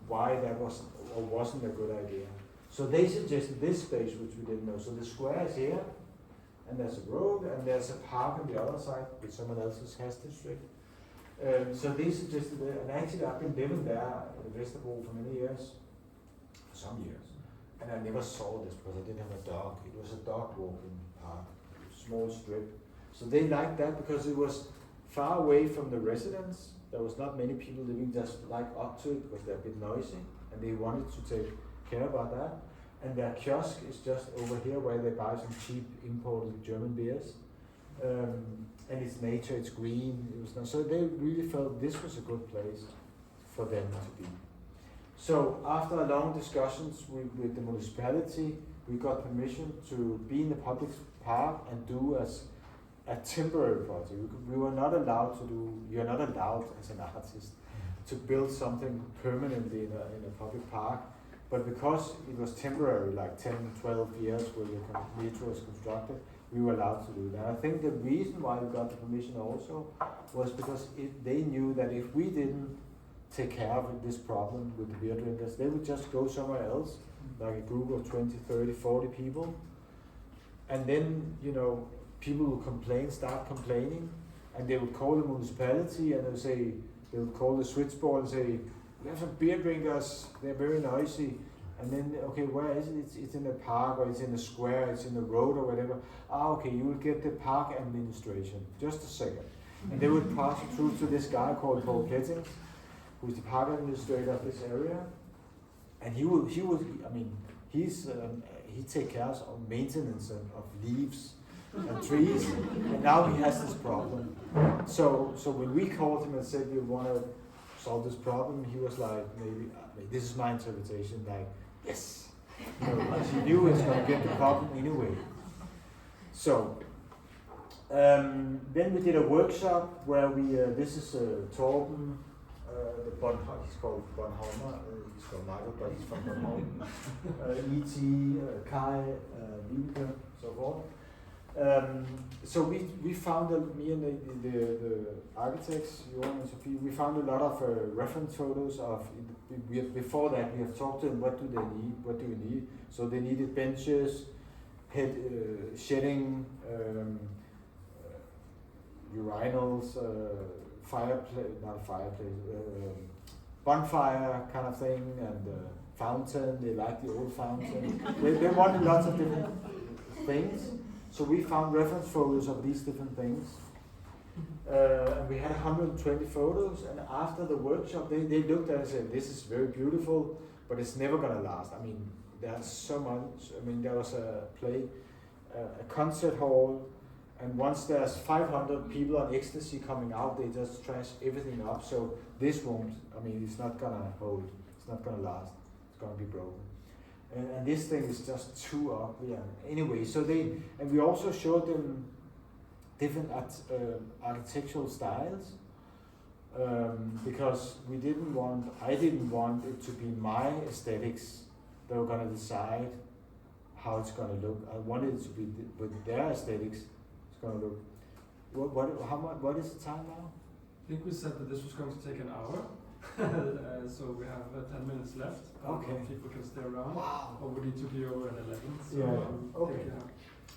why that was or wasn't a good idea. So they suggested this space, which we didn't know. So the square is here, and there's a road, and there's a park on the other side with someone else's house district. So they suggested that, and actually I've been living there in Vesterbro for many years, some years, and I never saw this because I didn't have a dog. It was a dog walking park, small strip. So they liked that because it was far away from the residents. There was not many people living just like up to it because they're a bit noisy, and they wanted to take care about that. And their kiosk is just over here where they buy some cheap imported German beers. And it's nature, it's green, it was so they really felt this was a good place for them to be. So after long discussions with the municipality, we got permission to be in the public park and do as a temporary project. We were not allowed to do, you're not allowed as an artist to build something permanently in a public park. But because it was temporary, like 10, 12 years where the metro was constructed, we were allowed to do that. I think the reason why we got the permission also was because they knew that if we didn't take care of this problem with the beer drinkers, they would just go somewhere else, like a group of 20, 30, 40 people. And then, you know, people would start complaining, and they would call the municipality and they would call the switchboard and say, we have some beer drinkers, they're very noisy. And then, okay, where is it? It's in the park, or it's in the square, it's in the road or whatever. Okay, you will get the park administration. Just a second. And they would pass it through to this guy called Paul Kettings, who's the park administrator of this area. And he takes care of maintenance of leaves and trees, and now he has this problem. So when we called him and said we want to solve this problem, he was like, maybe this is my interpretation, like, yes, because he knew it's going to get the problem anyway. So then we did a workshop where we this is Torben, he's called Bornholmer, he's called Michael, but he's from Bornholm, E.T., Kai, Virke, so forth. So we found, me and the architects, Johan and Sophie, we found a lot of reference photos of, before that we have talked to them, what do you need? So they needed benches, shedding, urinals, bonfire kind of thing, and fountain, they liked the old fountain. they wanted lots of different things. So we found reference photos of these different things. And we had 120 photos, and after the workshop, they looked at it and said, this is very beautiful, but it's never gonna last. I mean, there's so much. I mean, there was a concert hall, and once there's 500 people on ecstasy coming out, they just trash everything up. So this won't, I mean, it's not gonna hold, it's not gonna last, it's gonna be broken. And this thing is just too ugly. And anyway, so we also showed them different architectural styles, because I didn't want it to be my aesthetics that were gonna decide how it's gonna look. I wanted it to be with their aesthetics, it's gonna look. What is the time now? I think we said that this was going to take an hour. So we have 10 minutes left. Okay. People can stay around. Wow. Or we need to be over at 11. So yeah. Okay.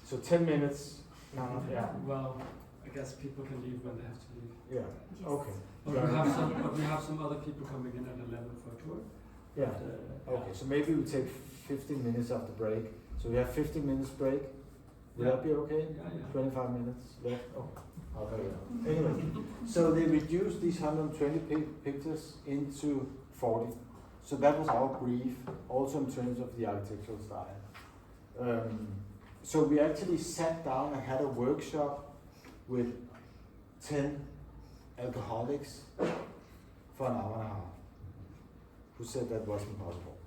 So 10 minutes. Yeah. Well, I guess people can leave when they have to leave. Yeah. Yes. Okay. But we have some other people coming in at 11 for a tour. Yeah. But, okay. So maybe we take 15 minutes after break. So we have 15 minutes break. Will that be okay? Yeah. 25 minutes left. Oh. Okay. Anyway, so they reduced these 120 pictures into 40. So that was our brief, also in terms of the architectural style. So we actually sat down and had a workshop with 10 alcoholics for an hour and a half, who said that wasn't possible.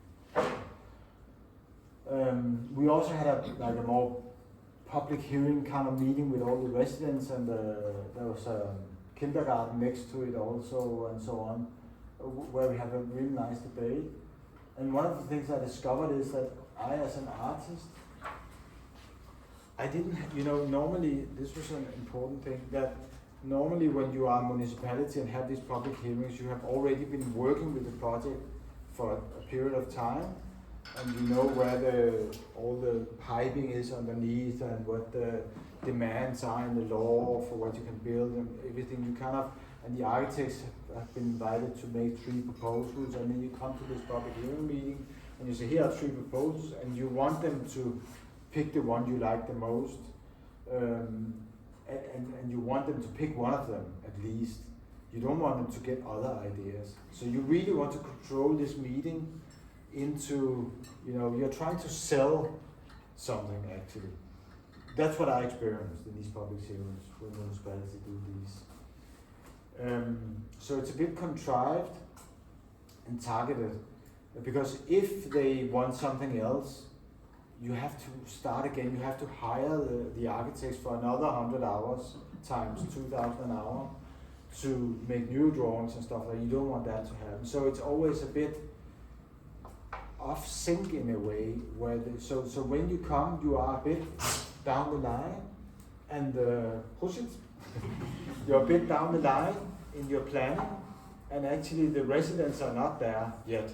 We also had a more public hearing kind of meeting with all the residents, and there was a kindergarten next to it also, and so on, where we have a really nice debate. And one of the things I discovered is that I, as an artist, I didn't, normally, this was an important thing, that normally when you are a municipality and have these public hearings, you have already been working with the project for a period of time, and you know where all the piping is underneath and what the demands are in the law for what you can build and everything. And the architects have been invited to make 3 proposals, and then you come to this public hearing meeting and you say, here are 3 proposals, and you want them to pick the one you like the most, and you want them to pick one of them at least. You don't want them to get other ideas. So you really want to control this meeting into, you're trying to sell something actually. That's what I experienced in these public hearings when municipalities do these. So it's a bit contrived and targeted, because if they want something else, you have to start again. You have to hire the architects for another 100 hours times 2,000 an hour to make new drawings and stuff like that. You don't want that to happen. So it's always a bit off sync in a way, where so when you come, you are a bit down the line, and push it. You're a bit down the line in your planning, and actually the residents are not there yet.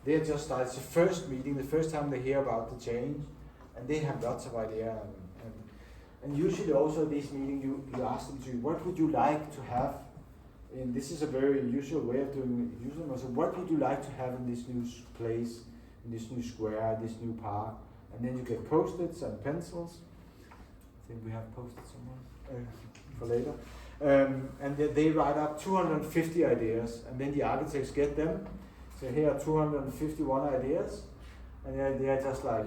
They're just like, it's the first meeting, the first time they hear about the change, and they have lots of ideas. And usually also these meetings, you ask them to, what would you like to have? And this is a very usual way of doing it. Usually, so what would you like to have in this new place, in this new square, this new park? And then you get post-its and pencils. I think we have post-its somewhere for later. And they write up 250 ideas, and then the architects get them. So here are 251 ideas, and they are just like,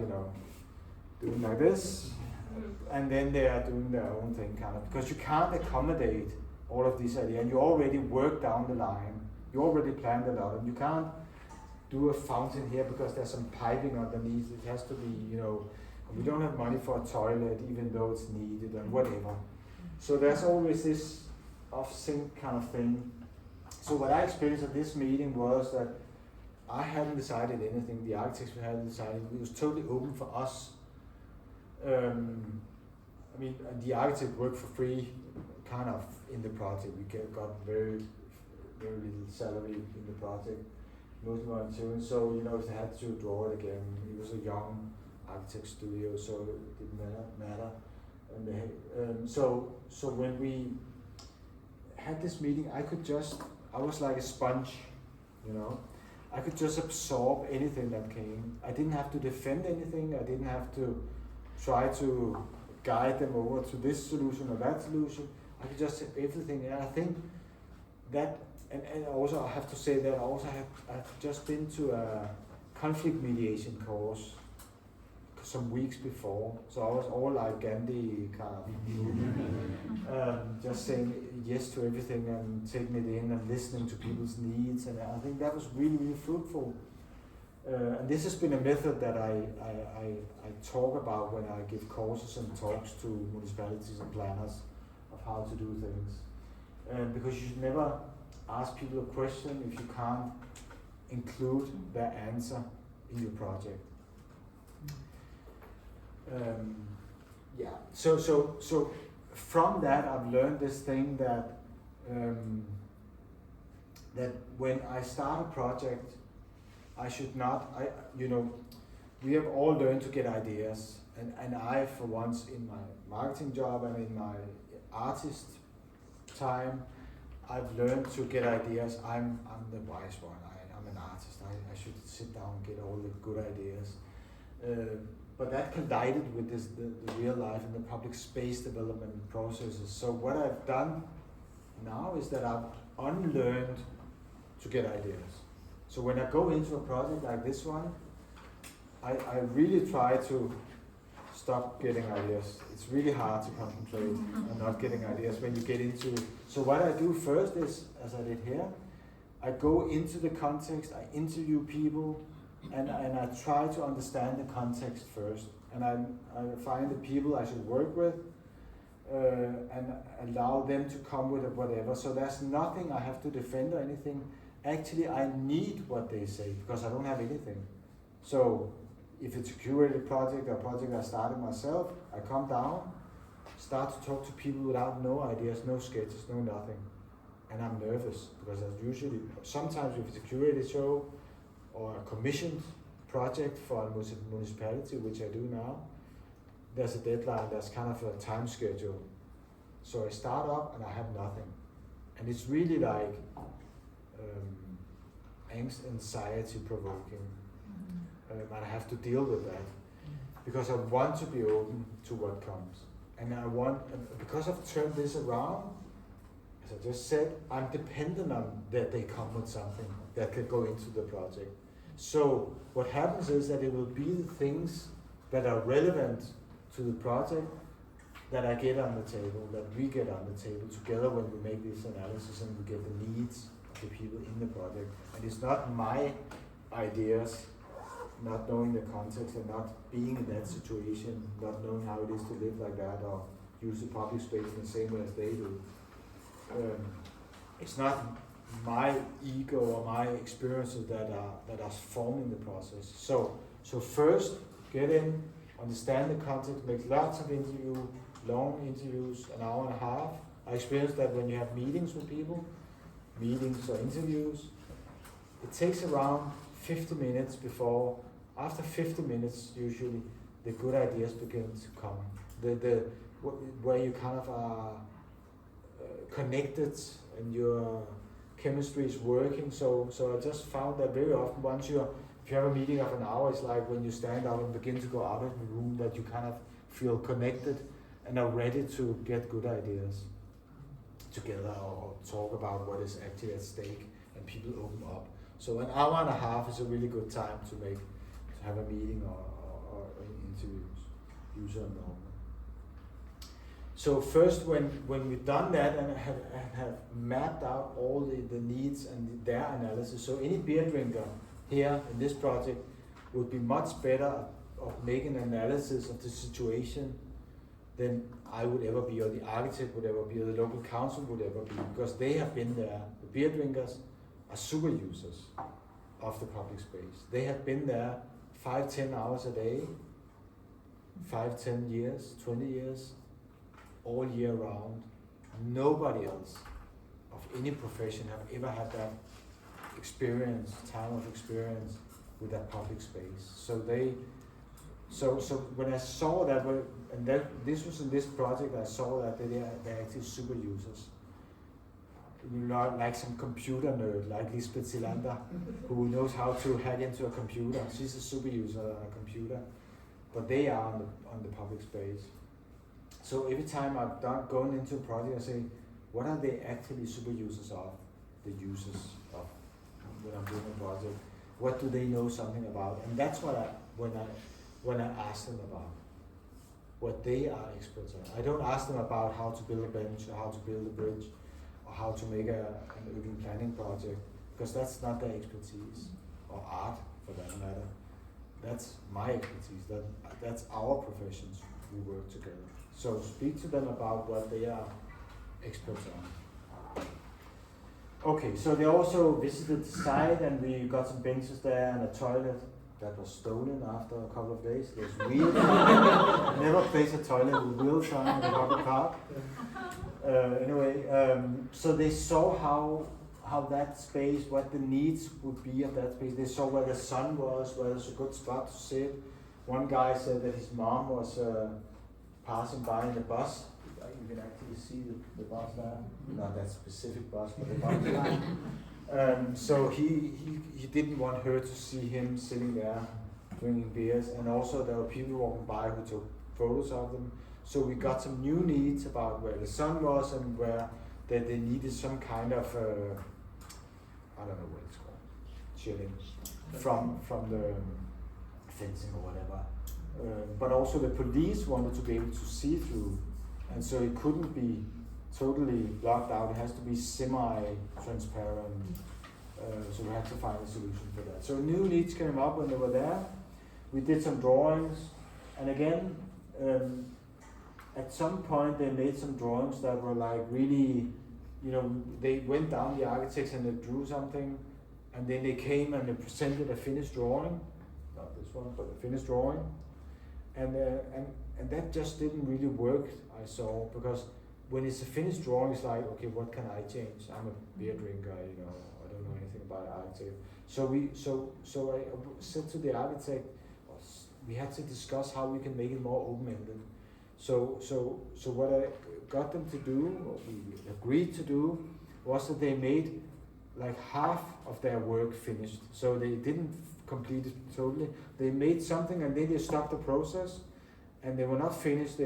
doing like this, and then they are doing their own thing, kind of, because you can't accommodate all of these ideas, and you already work down the line, you already planned a lot, and you can't do a fountain here because there's some piping underneath. It has to be, we don't have money for a toilet, even though it's needed, and whatever. So there's always this off-sync kind of thing. So what I experienced at this meeting was that I hadn't decided anything. The architects hadn't decided. It was totally open for us. The architect worked for free, kind of, in the project. We got very, very little salary in the project, mostly volunteering. So if they had to draw it again, it was a young architect studio, so it didn't matter. And so when we had this meeting, I was like a sponge, I could just absorb anything that came. I didn't have to defend anything. I didn't have to try to guide them over to this solution or that solution. I could just say everything. And I think that, and also I have to say that I've just been to a conflict mediation course some weeks before. So I was all like Gandhi kind of, just saying yes to everything and taking it in and listening to people's needs, and I think that was really, really fruitful. And this has been a method that I talk about when I give courses and talks to municipalities and planners of how to do things. Because you should never ask people a question if you can't include their answer in your project. So from that I've learned this thing that that when I start a project, I should not, we have all learned to get ideas, and I, for once, in my marketing job and in my artist time, I've learned to get ideas. I'm the wise one. I'm an artist. I should sit down and get all the good ideas. But that collided with the real life and the public space development processes. So what I've done now is that I've unlearned to get ideas. So when I go into a project like this one, I really try to stop getting ideas. It's really hard to concentrate on not getting ideas when you get into it. So what I do first is, as I did here, I go into the context, I interview people, and I try to understand the context first. and I find the people I should work with and allow them to come with whatever. So there's nothing I have to defend or anything. Actually, I need what they say because I don't have anything. So if it's a curated project or a project I started myself, I come down, start to talk to people without no ideas, no sketches, no nothing. And I'm nervous because that's usually, sometimes if it's a curated show or a commissioned project for a municipality, which I do now, there's a deadline, there's kind of a time schedule. So I start up and I have nothing. And it's really like anxiety provoking. And I have to deal with that because I want to be open to what comes. And because I've turned this around, as I just said, I'm dependent on that they come with something that can go into the project. So what happens is that it will be the things that are relevant to the project that I get on the table, that we get on the table together when we make this analysis and we get the needs of the people in the project. And it's not my ideas, not knowing the context and not being in that situation, not knowing how it is to live like that or use the public space in the same way as they do. It's not my ego or my experiences that are forming the process. So first, get in, understand the context, make lots of long interviews, an hour and a half. I experienced that when you have meetings with people, meetings or interviews, it takes around 50 minutes before, after 50 minutes usually, the good ideas begin to come. Where you kind of are connected and your chemistry is working. So I just found that very often if you have a meeting of an hour, it's like when you stand up and begin to go out of the room that you kind of feel connected and are ready to get good ideas together or talk about what is actually at stake and people open up. So an hour and a half is a really good time to have a meeting or interviews, user involvement. So first, when we've done that and have mapped out all the needs and their analysis, so any beer drinker here in this project would be much better of making an analysis of the situation than I would ever be, or the architect would ever be, or the local council would ever be, because they have been there. The beer drinkers are super users of the public space. They have been there 5-10 hours a day, 5-10 years, 20 years, all year round. Nobody else of any profession have ever had that time of experience with that public space. So when I saw that, this was in this project, I saw that they're actually super users. Not like some computer nerd like Lisbeth Zilander, who knows how to hack into a computer. She's a super user on a computer, but they are on the public space. So every time I've gone into a project, I say, what are they actually super users of? The users of when I'm doing a project. What do they know something about? And that's what when I ask them about what they are experts on. I don't ask them about how to build a bench or how to build a bridge or how to make an urban planning project, because that's not their expertise, or art for that matter. That's my expertise. That's our professions. We work together. So speak to them about what they are experts on. Okay, so they also visited the site and we got some benches there and a toilet that was stolen after a couple of days. There's wheels. Never place a toilet with wheels on in a public park. So they saw how that space, what the needs would be of that space. They saw where the sun was, where there's a good spot to sit. One guy said that his mom was passing by in the bus. You can actually see the bus there. Not that specific bus, but the bus line. So he didn't want her to see him sitting there drinking beers. And also there were people walking by who took photos of them. So we got some new needs about where the sun was and where they needed some kind of, I don't know what it's called, shielding from the fencing or whatever. But also the police wanted to be able to see through, and so it couldn't be totally blocked out. It has to be semi-transparent. So we had to find a solution for that. So new needs came up when they were there. We did some drawings, And again, at some point they made some drawings that were like really, they went down the architects and they drew something, and then they came and they presented a finished drawing, not this one, but a finished drawing, and that just didn't really work, I saw, because when it's a finished drawing, it's like, okay, what can I change? I'm a beer drinker, I don't know anything about architecture. So I said to the architect, we had to discuss how we can make it more open-ended. So what I got them to do, or we agreed to do, was that they made like half of their work finished. So they didn't complete it totally. They made something and then they stopped the process, and they were not finished.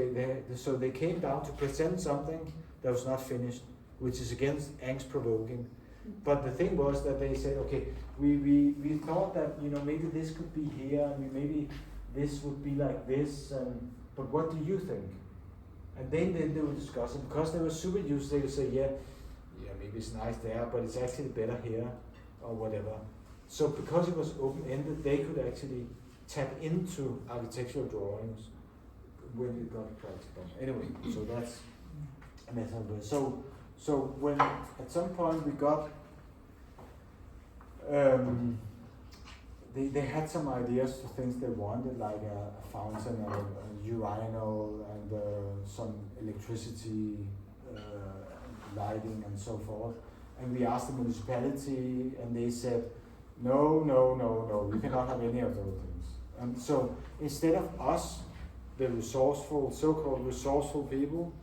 So they came down to present something that was not finished, which is against angst-provoking. But the thing was that they said, okay, we thought that maybe this could be here, and maybe this would be like this, but what do you think? And then they would discuss it. Because they were super used, they would say, yeah, maybe it's nice there, but it's actually better here, or whatever. So because it was open-ended, they could actually tap into architectural drawings when it got practical. Anyway, so that's a method. So when at some point we got, they had some ideas for things they wanted, like a fountain, a urinal, and some electricity, lighting, and so forth. And we asked the municipality, and they said, no, you cannot have any of those things. And so instead of us, the resourceful, so-called resourceful people,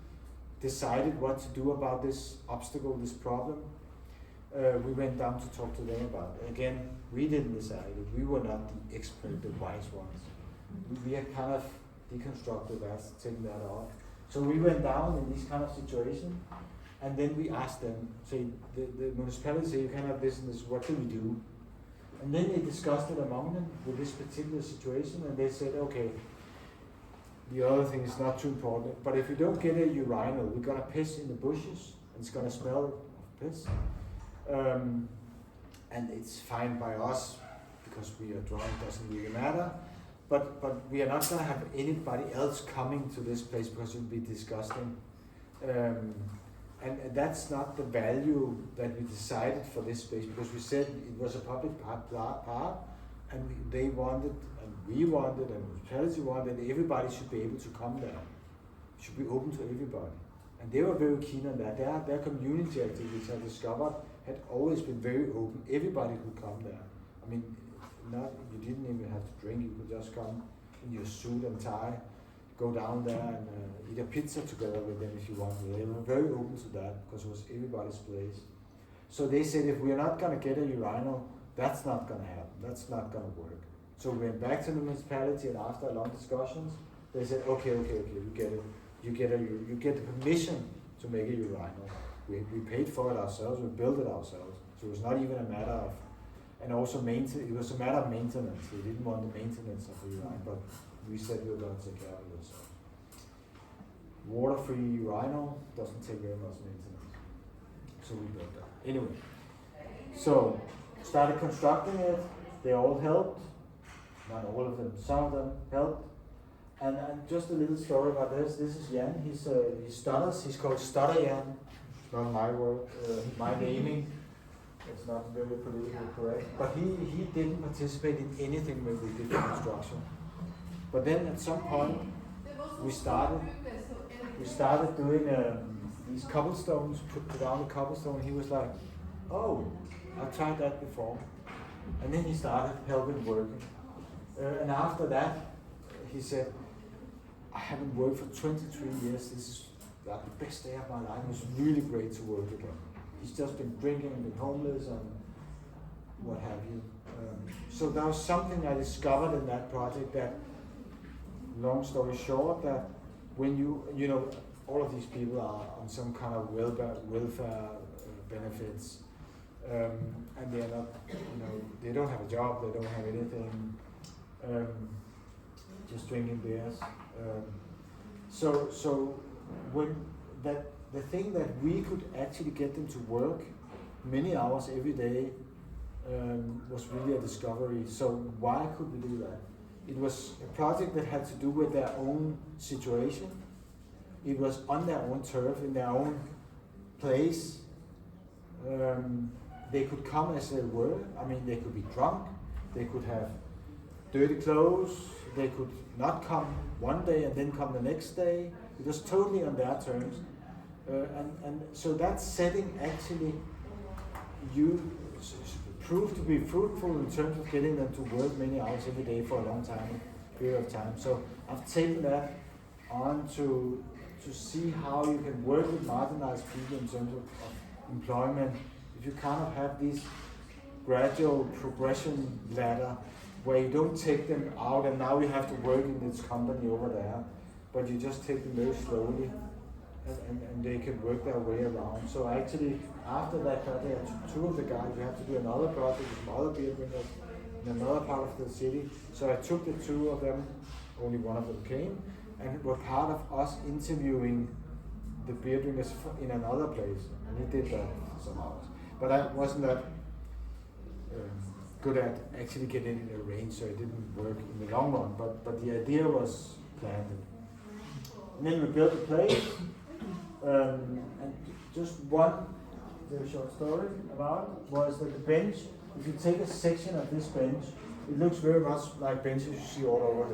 decided what to do about this obstacle, this problem, we went down to talk to them about it. Again, we didn't decide it. We were not the expert, the wise ones. We had kind of deconstructed that, taken that off. So we went down in this kind of situation, and then we asked them, say, the municipality say, you can have this and this, what do we do? And then they discussed it among them with this particular situation, and they said, okay, the other thing is not too important, but if we don't get a urinal, we're gonna piss in the bushes, and it's gonna smell of piss. And it's fine by us, because we are drunk, doesn't really matter. But we are not gonna have anybody else coming to this place because it would be disgusting. And that's not the value that we decided for this space, because we said it was a public park, and they wanted, and we wanted, and the municipality wanted, that everybody should be able to come there. It should be open to everybody. And they were very keen on that. Their community activities, I discovered, had always been very open. Everybody could come there. I mean, you didn't even have to drink, you could just come in your suit and tie, go down there and eat a pizza together with them if you wanted. They were very open to that because it was everybody's place. So they said, if we're not gonna get a urinal, that's not gonna happen, that's not gonna work. So we went back to the municipality, and after long discussions, they said, okay, we get it. You get the permission to make a urinal. We paid for it ourselves, we built it ourselves. So it was not even a matter of, and also it was a matter of maintenance. We didn't want the maintenance of the urinal, but we said we were going to take care of it ourselves. Water-free urinal doesn't take very much maintenance. So we built that. Anyway, so started constructing it. They all helped. Not all of them, some of them helped. And just a little story about this. This is Jan. He stutters. He's called Stutter Jan. It's not my word, my naming. It's not very politically correct. But he didn't participate in anything when we did the construction. But then at some point we started doing these cobblestones. Put down the cobblestone. He was like, "Oh, I've tried that before." And then he started helping working. And after that, he said, I haven't worked for 23 years. This is like the best day of my life. It was really great to work again. He's just been drinking and been homeless and what have you. So there was something I discovered in that project that, long story short, that when you know, all of these people are on some kind of welfare benefits, and they're not, they don't have a job, they don't have anything, just drinking beers. So when the thing that we could actually get them to work many hours every day was really a discovery. So why could we do that? It was a project that had to do with their own situation. It was on their own turf, in their own place. They could come as they were. I mean, they could be drunk, they could have dirty clothes, they could not come one day and then come the next day. It was totally on their terms. And so that setting actually proved to be fruitful in terms of getting them to work many hours every day for a long period of time. So I've taken that on to see how you can work with marginalized people in terms of employment. If you kind of have this gradual progression ladder where you don't take them out and now you have to work in this company over there, but you just take them very slowly and they can work their way around. So actually, after that project, I took two of the guys. We had to do another project with some other beer drinkers in another part of the city. So I took the two of them, only one of them came, and were part of us interviewing the beer drinkers in another place. And he did that for some hours. But I wasn't that good at actually getting it arranged, so it didn't work in the long run. But the idea was planted. And then we built a place. And just one very short story about it was that the bench, if you take a section of this bench, it looks very much like benches you see all over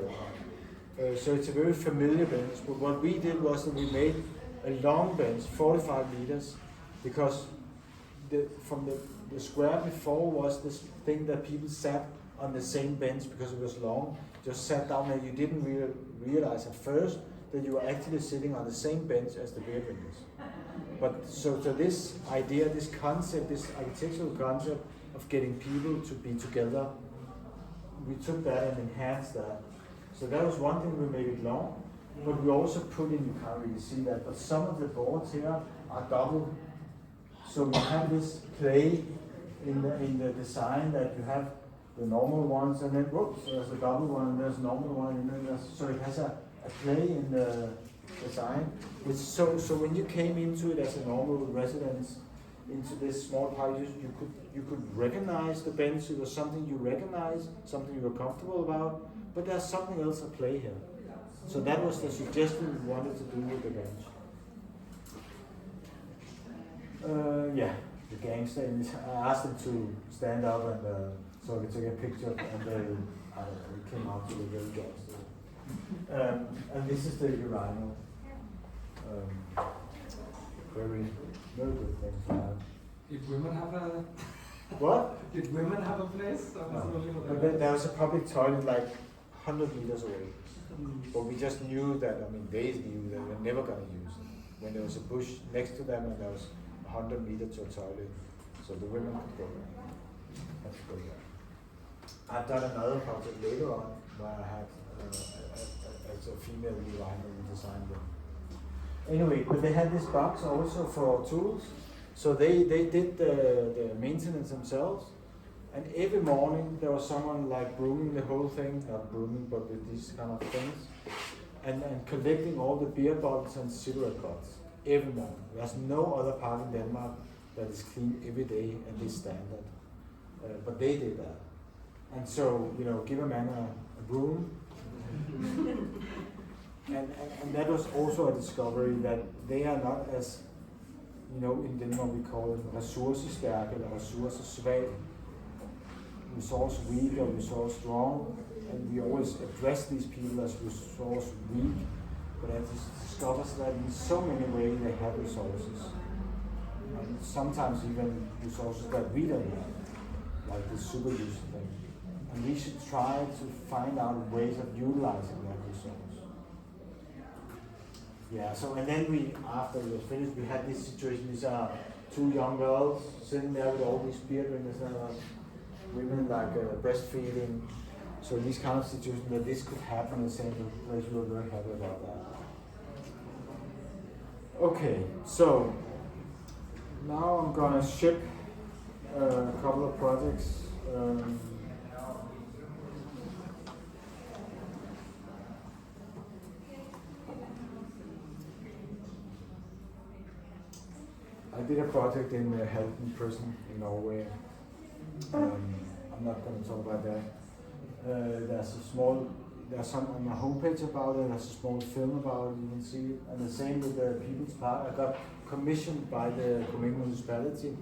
there. So it's a very familiar bench, but what we did was that we made a long bench, 45 meters, because from the square before was this thing that people sat on the same bench because it was long, just sat down there. You didn't realize at first that you were actually sitting on the same bench as the beer drinkers. But so this idea, this concept, this architectural concept of getting people to be together, we took that and enhanced that. So that was one thing, we made it long, but we also put in, you can't really see that, but some of the boards here are double. So we have this play in the design that you have the normal ones and then whoops, there's a double one and there's a normal one and then so it has a play in the design. So when you came into it as a normal residence, into this small part, you could recognize the bench. It was something you recognize, something you were comfortable about, but there's something else at play here. So that was the suggestion we wanted to do with the bench. The gangster. I asked them to stand up and so we took a picture, and they came out to the very gangster. And this is the urinal. Very good thing to have. Did women have a what? Did women have a place? No. But there was a public toilet like 100 meters away. But we just knew that, they knew that we were never going to use it. When there was a bush next to them and there was 100 meters to a toilet, so the women could go there. That's good. I've done another project later on where I had as a female urinal, we designed them. Anyway, but they had this box also for tools, so they did the maintenance themselves. And every morning there was someone like brooming the whole thing, not brooming, but with these kind of things, and collecting all the beer bottles and cigarette butts every morning. There's no other park in Denmark that is clean every day at this standard, but they did that. And so, give a man a broom. and that was also a discovery that they are not as, in Denmark we call it ressourcestærke or ressourcesvag, resource weak or resource strong, and we always address these people as resource weak, but I discovered that in so many ways they have resources, and sometimes even resources that we don't have, like the super use thing. And we should try to find out ways of utilizing that resource. Yeah, so and then after we were finished, we had this situation. These are two young girls sitting there with all these beer drinkers and women like breastfeeding. So these kind of situations that this could happen in the same place, we were very happy about that. Okay, so now I'm gonna ship a couple of projects. I did a project in Halden prison in Norway. I'm not going to talk about that. There's a small there's some on my homepage about it. There's a small film about it. You can see it. And the same with the People's Park. I got commissioned by the Copenhagen municipality.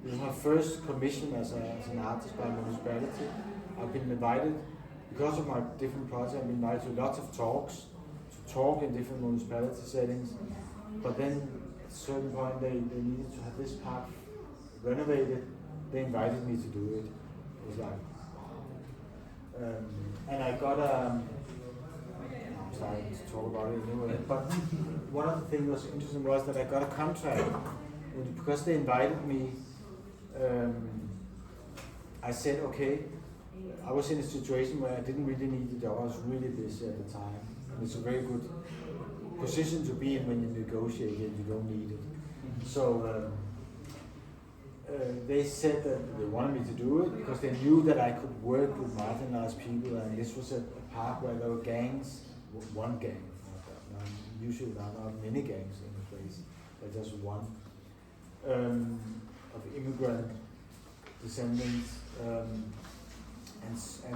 This is my first commission as an artist by a municipality. I've been invited, because of my different projects, I've been invited to lots of talks, to talk in different municipality settings. But then at a certain point they needed to have this park renovated. They invited me to do it. It was like, and I got I'm sorry to talk about it anyway, but one of the things that was interesting was that I got a contract, and because they invited me, I said, okay, I was in a situation where I didn't really need the job. I was really busy at the time. And it's a very good position to be in when you negotiate it, you don't need it. So they said that they wanted me to do it because they knew that I could work with marginalized people, and this was a park where there were gangs, one gang, usually there are not many gangs in the place, but just one, of immigrant descendants, and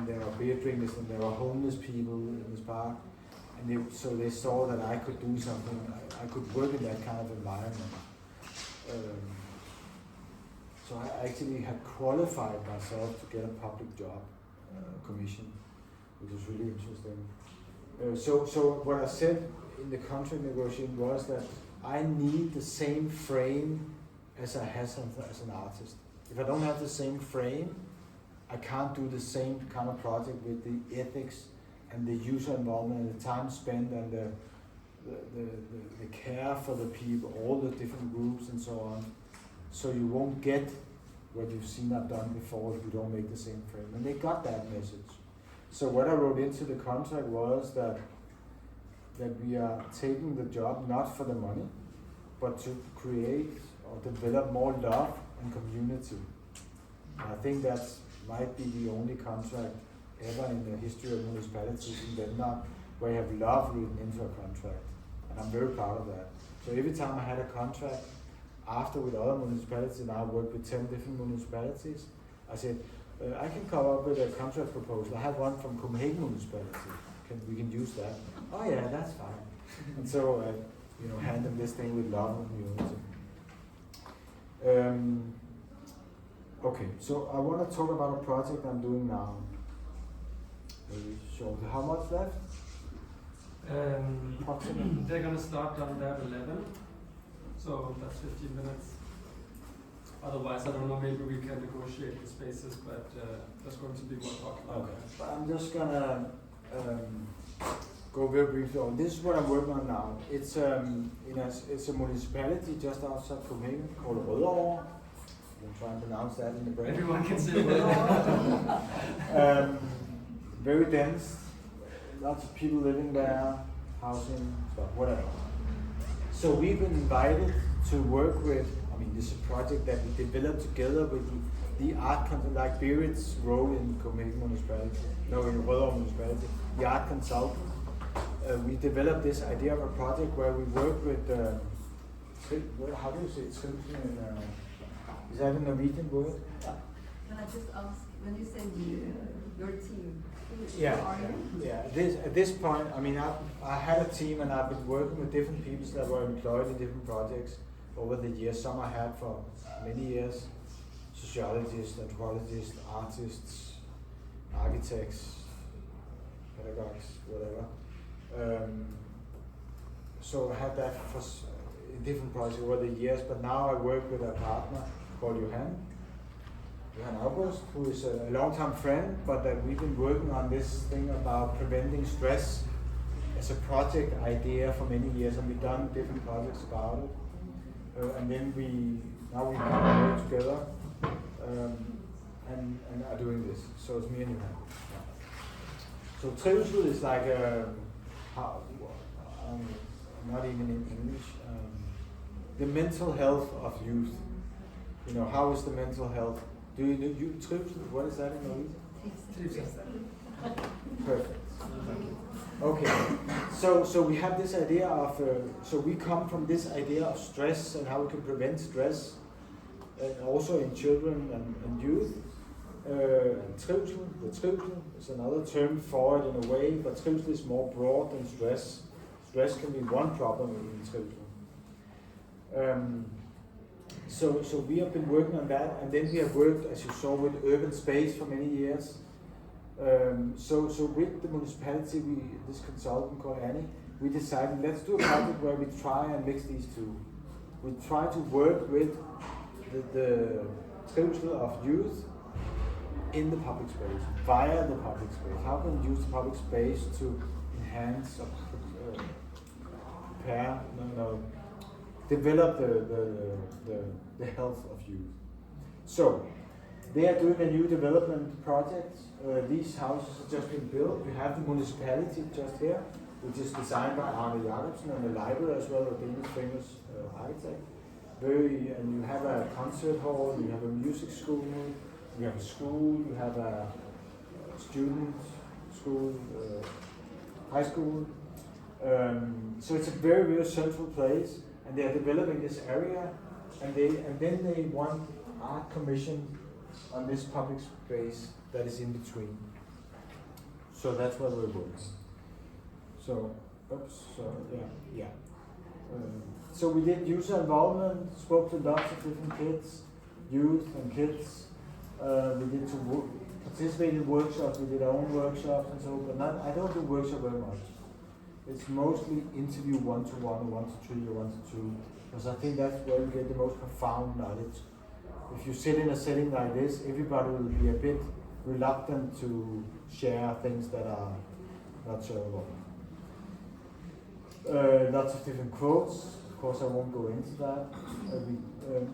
there are beer drinkers and there are homeless people in this park, and so they saw that I could do something, I could work in that kind of environment. So I actually had qualified myself to get a public job commission, which was really interesting. So what I said in the contract negotiation was that I need the same frame as I have as an artist. If I don't have the same frame, I can't do the same kind of project with the ethics and the user involvement and the time spent and the care for the people, all the different groups and so on. So you won't get what you've seen I've done before if you don't make the same frame. And they got that message. So what I wrote into the contract was that we are taking the job not for the money, but to create or develop more love and community. And I think that might be the only contract ever in the history of municipalities in Denmark where you have love written into a contract. And I'm very proud of that. So every time I had a contract, after with other municipalities, and I worked with 10 different municipalities, I said, I can come up with a contract proposal. I have one from Copenhagen municipality. We can use that. Oh yeah, that's fine. And so I hand them this thing with love and community. Okay, so I want to talk about a project I'm doing now. Maybe shortly. How much left? They're going to start on that 11. So that's 15 minutes. Otherwise, I don't know, maybe we can negotiate the spaces, but there's going to be more talk about that. But I'm just gonna go very briefly on. This is what I'm working on now. It's it's a municipality just outside Copenhagen called Rødovre. I'm trying to pronounce that in the brain. Everyone can say Rødovre. Very dense, lots of people living there, housing, stuff, whatever. So we've been invited to work with, this is a project that we developed together with the art, like Berit's role in Copenhagen municipality, in Rødovre municipality, the art consultant. We developed this idea of a project where we work with, how do you say it, is that a Norwegian word? Can I just ask, when you say your team, who are you? Yeah. At this point, I had a team and I've been working with different people that were employed in different projects over the years. Some I had for many years, sociologists, anthropologists, artists, architects, pedagogues, whatever. So I had that for different projects over the years, but now I work with a partner called Johan August, who is a long-time friend, but that we've been working on this thing about preventing stress as a project idea for many years, and we've done different projects about it. And then we work together and are doing this. So it's me and Johan. So trivsel is like not even in English. The mental health of youth. How is the mental health? Do you trivsel? What is that in Norwegian? Perfect. Okay. So we have this idea of. So we come from this idea of stress and how we can prevent stress, also in children and youth. Trivsel, the trivsel is another term for it in a way, but trivsel is more broad than stress. Stress can be one problem in trivsel. So we have been working on that, and then we have worked, as you saw, with urban space for many years. So with the municipality, this consultant called Annie, we decided let's do a project where we try and mix these two. We try to work with the trivsel of youth in the public space, via the public space. How can we use the public space to enhance or develop the health of youth? So they are doing a new development project. These houses have just been built. You have the municipality just here, which is designed by Arne Jacobsen, and the library as well, a Danish famous architect. And you have a concert hall, you have a music school, you have a school, you have a student school, high school. So it's a very, very central place, and they are developing this area, and then they want art commission on this public space that is in between. So that's where we're working. So we did user involvement, spoke to lots of different kids, youth and kids. We did participate in workshops, we did our own workshops and so, but I don't do workshop very much. It's mostly interview 1-to-1, 1-to-3, or 1-to-2, because I think that's where you get the most profound knowledge. If you sit in a setting like this, everybody will be a bit reluctant to share things that are not shareable. Lots of different quotes. Of course, I won't go into that.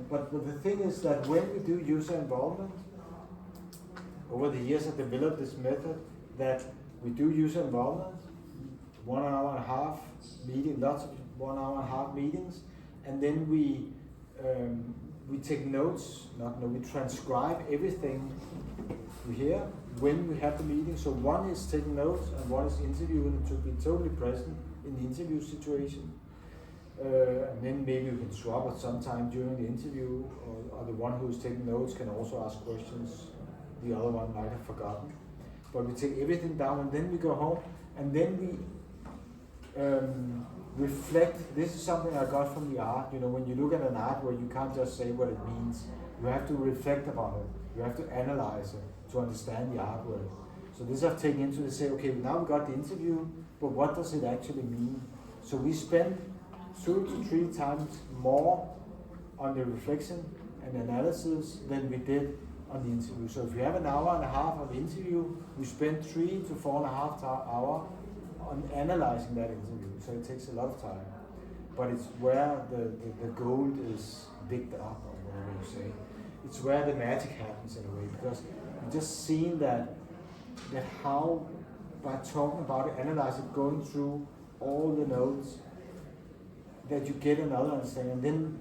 But the thing is that when we do user involvement, over the years I've developed this method that we do user involvement, 1 hour and a half meeting, lots of 1 hour and a half meetings, and then we take notes, we transcribe everything we hear when we have the meeting. So one is taking notes and one is interviewing to be totally present in the interview situation. And then maybe we can swap at some time during the interview, or the one who's taking notes can also ask questions the other one might have forgotten. But we take everything down and then we go home and then we reflect. This is something I got from the art. You know, when you look at an art where you can't just say what it means, you have to reflect about it. You have to analyze it to understand the artwork. So this I've taken into to say, okay, now we got the interview, but what does it actually mean? So we spend 2 to 3 times more on the reflection and analysis than we did on the interview. So if you have an hour and a half of the interview, we spend 3 to 4.5 hours on analyzing that interview. So it takes a lot of time. But it's where the gold is digged up, or whatever you say. It's where the magic happens in a way, because you've just seen that how, by talking about it, analyzing it, going through all the notes, that you get another understanding. And then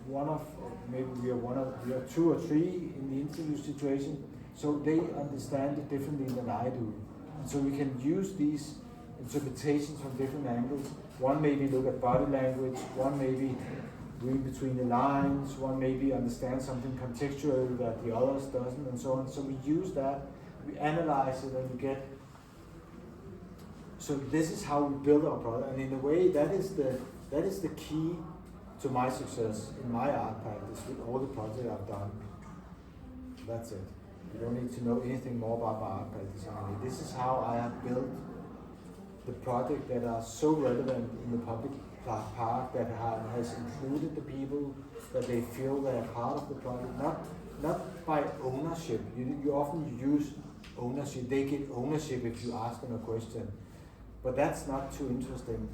we are 2 or 3 in the interview situation, so they understand it differently than I do. And so we can use these interpretations from different angles. One maybe look at body language, one maybe read between the lines, one maybe understand something contextual that the others doesn't, and so on. So we use that, we analyze it, and we get. So this is how we build our product, and in a way that is the key to my success in my art practice with all the projects I've done. That's it. You don't need to know anything more about my art practice. This is how I have built the project that are so relevant in the public part, that has included the people, that they feel they are part of the project, not by ownership. You often use ownership. They get ownership if you ask them a question, but that's not too interesting.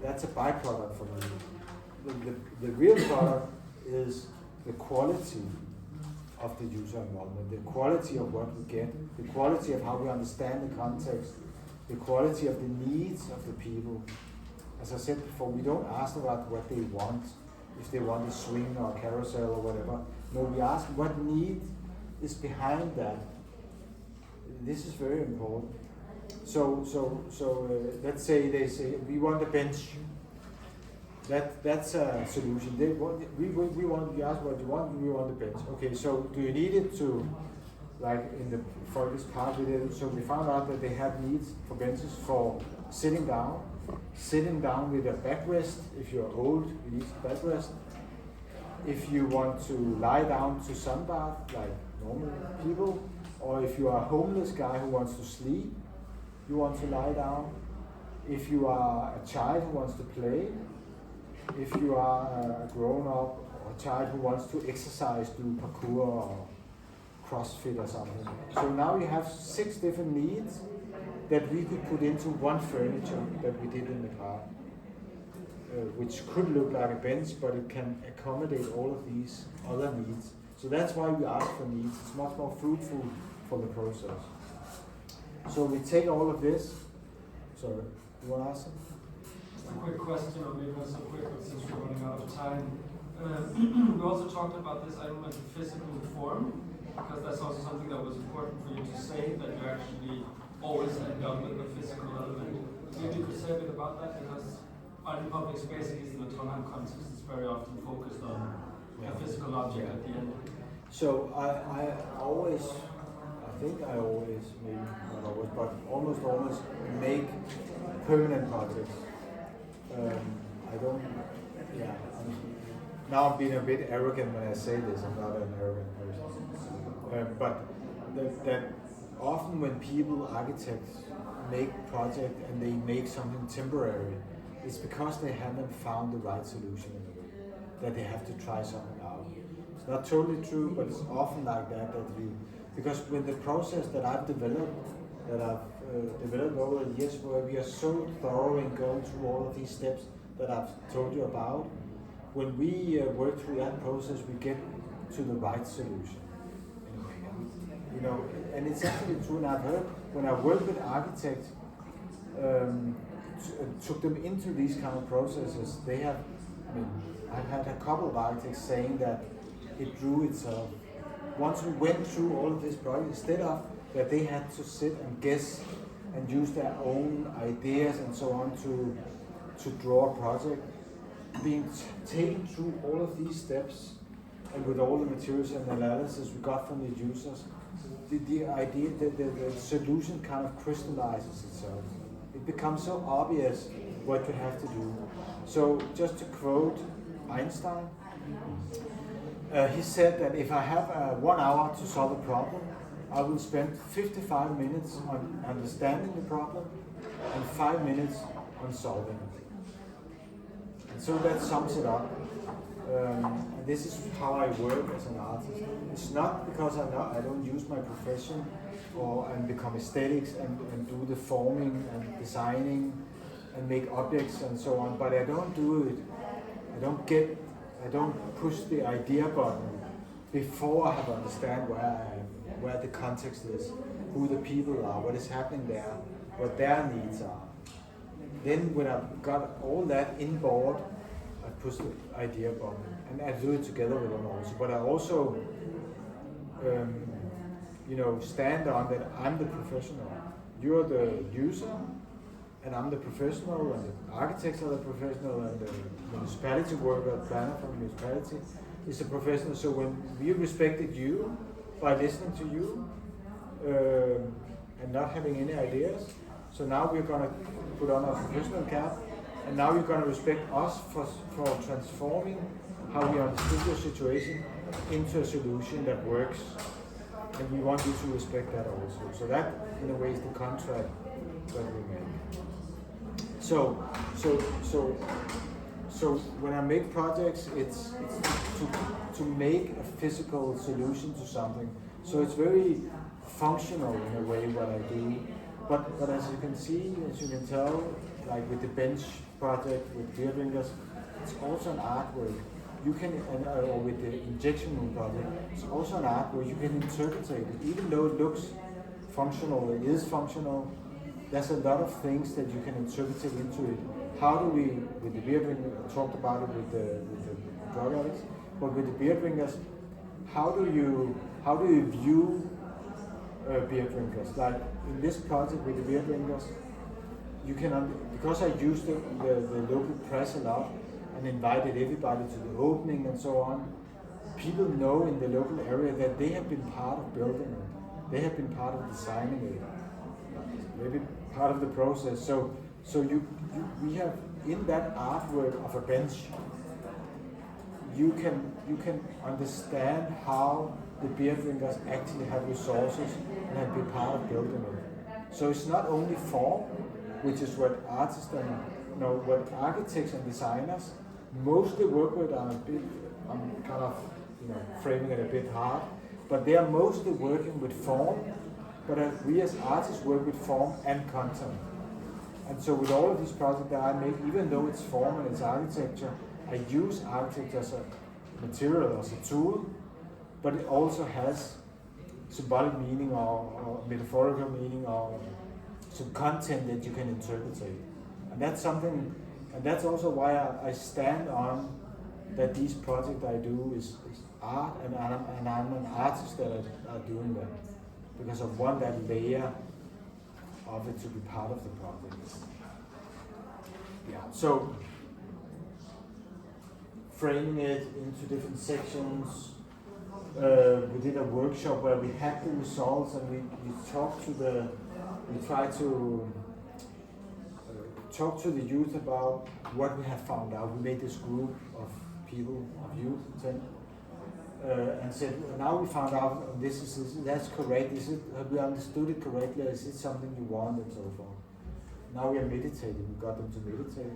That's a byproduct for me. The real product is the quality of the user involvement, the quality of what we get, the quality of how we understand the context, the quality of the needs of the people. As I said before, we don't ask about what they want, if they want a swing or a carousel or whatever. No, we ask what need is behind that. This is very important. So let's say they say we want a bench. That's a solution. We ask what you want. We want a bench. Okay, so do you need it to like in the Folkets Park we did. So we found out that they have needs for benches for sitting down with a backrest. If you're old, you need a backrest. If you want to lie down to sunbath, like normal people, or if you are a homeless guy who wants to sleep, you want to lie down. If you are a child who wants to play, if you are a grown-up or a child who wants to exercise, do parkour or CrossFit or something. So now you have 6 different needs that we could put into one furniture that we did in the park, which could look like a bench, but it can accommodate all of these other needs. So that's why we ask for needs. It's much more fruitful for the process. So we take all of this. Sorry, you want to ask something? Just a quick question, or maybe not so quick, but since we're running out of time. We also talked about this item as a physical form, because that's also something that was important for you to say, that you actually always end up with a physical element. Maybe you could say a bit about that, because art in public space, at least in the Trondheim context, is very often focused on a physical object at the end. So I always, maybe not always, but almost make permanent projects. I don't, now I'm being a bit arrogant when I say this. I'm not an arrogant person. But that often when people, architects, make project and they make something temporary, it's because they haven't found the right solution in a way, that they have to try something out. It's not totally true, but it's often like that because with the process that I've developed over the years, where we are so thorough in going through all of these steps that I've told you about, when we work through that process, we get to the right solution. And it's actually true, and I've heard when I work with architects, took them into these kind of processes, I've had a couple of architects saying that it drew itself. Once we went through all of this project, instead of that they had to sit and guess and use their own ideas and so on to draw a project, being taken through all of these steps and with all the materials and analysis we got from the users, the idea that the solution kind of crystallizes itself. It becomes so obvious what you have to do. So just to quote Einstein, he said that if I have 1 hour to solve a problem, I will spend 55 minutes on understanding the problem and 5 minutes on solving it. And so that sums it up. And this is how I work as an artist. It's not because I don't use my profession and become aesthetics and do the forming and designing and make objects and so on, but I don't do it. I don't push the idea button before I have understand where the context is, who the people are, what is happening there, what their needs are. Then when I've got all that inboard, I push the idea button and I do it together with them also. But I also, stand on that I'm the professional. You're the user, and I'm the professional, and the architects are the professional, and the municipality worker, planner from the municipality is a professional. So when we respected you by listening to you and not having any ideas, so now we're going to put on our professional cap, and now you're going to respect us for transforming how we understood your situation into a solution that works, and we want you to respect that also. So that, in a way, is the contract that we make. So when I make projects, it's to make a physical solution to something. So it's very functional in a way what I do. But as you can see, as you can tell, like with the bench project with beer drinkers, it's also an artwork. You can, or with the injection room project, it's also an art where you can interpret it. Even though it looks functional, it is functional. There's a lot of things that you can interpret into it. How do we, with the beer drinkers, I talked about it with the drug addicts, but with the beer drinkers, how do you view beer drinkers? Like in this project with the beer drinkers, you can, because I used the local press a lot and invited everybody to the opening and so on, people know in the local area that they have been part of building it. they have been part of designing it, maybe part of the process. So we have in that artwork of a bench, you can understand how the beer drinkers actually have resources and have been part of building it. So it's not only form, which is what artists and what architects and designers mostly work with. I'm kind of framing it a bit hard, but they are mostly working with form. But we as artists work with form and content. And so with all of these projects that I make, even though it's form and it's architecture, I use architecture as a material, as a tool, but it also has symbolic meaning or metaphorical meaning or some content that you can interpret. And that's something, and that's also why I stand on that these projects I do is art, and I'm an artist that are doing that, because I want that layer of it to be part of the project. Yeah. So framing it into different sections. We did a workshop where we had the results and we tried to talk to the youth about what we had found out. We made this group of people, of youth, 10, and said, now we found out that's correct. Have we understood it correctly? Is it something you want, and so forth? Now we are meditating. We got them to meditate.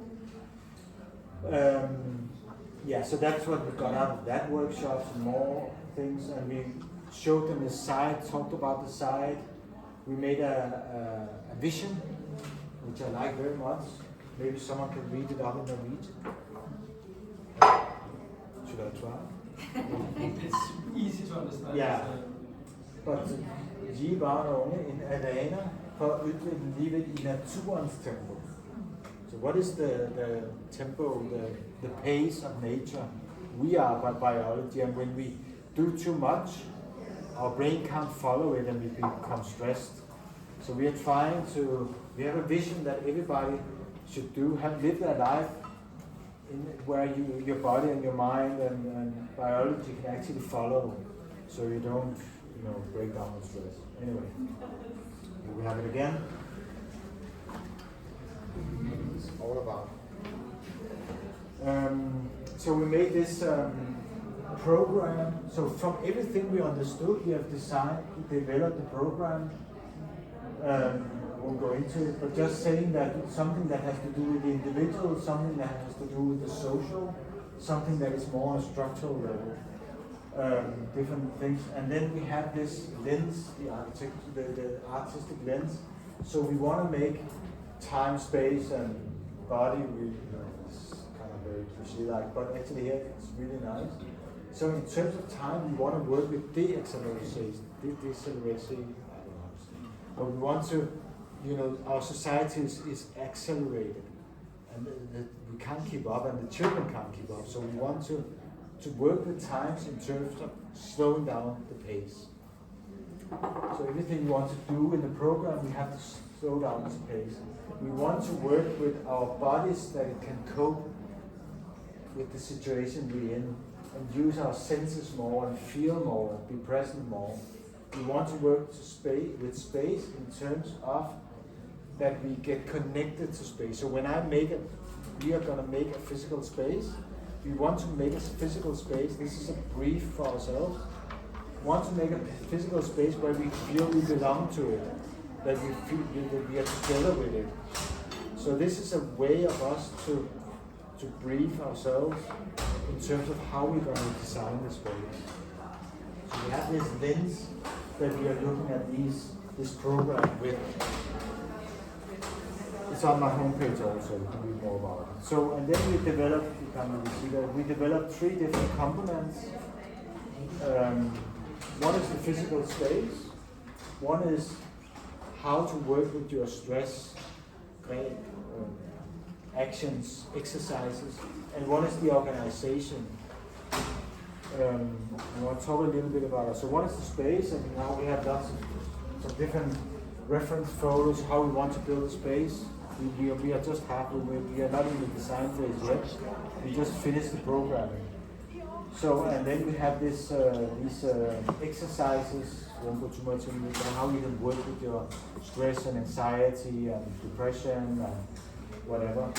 Yeah, so that's what we got out of that workshop. Some more things, and we showed them the site, talked about the site. We made a vision, which I like very much. Maybe someone can read it out in Norwegian. Should I try? It's easy to understand. Yeah. But gi barn og unge en arena for at udvikle livet i naturens tempo. So what is the tempo, the pace of nature? We are by biology, and when we do too much, our brain can't follow it and we become stressed. So we have a vision that everybody should live their life where your body and your mind and biology can actually follow, so you don't break down with stress. Anyway, here we have it again. It's all about. So we made this program. So from everything we understood, we have developed the program. Won't go into it, but just saying that something that has to do with the individual, something that has to do with the social, something that is more on a structural level, different things. And then we have this lens, the artistic lens. So we want to make time, space, and body. It's kind of very cliche-like, but actually here it's really nice. So in terms of time, we want to work with deceleration. But we want to, our society is accelerated, and we can't keep up, and the children can't keep up. So we want to work with times in terms of slowing down the pace. So everything we want to do in the program, we have to slow down this pace. We want to work with our bodies that it can cope with the situation we're in, and use our senses more, and feel more, be present more. We want to work with space in terms of that we get connected to space. So when we are going to make a physical space. We want to make a physical space. This is a brief for ourselves. We want to make a physical space where we feel we belong to it, that we feel that we are together with it. So this is a way of us to brief ourselves in terms of how we're going to design the space. So we have this lens that we are looking at this program with. It's on my homepage also, you can read more about it. So, and then we developed, you can't really see that, we developed 3 different components. One is the physical space, one is how to work with your stress, actions, exercises, and one is the organization. I want to talk a little bit about it. So one is the space, and now we have lots of some different reference photos, how we want to build a space. We are just halfway, we are not in the design phase yet. We just finished the programming. So, and then we have these exercises, won't go too much into it, how you can work with your stress and anxiety and depression and whatever.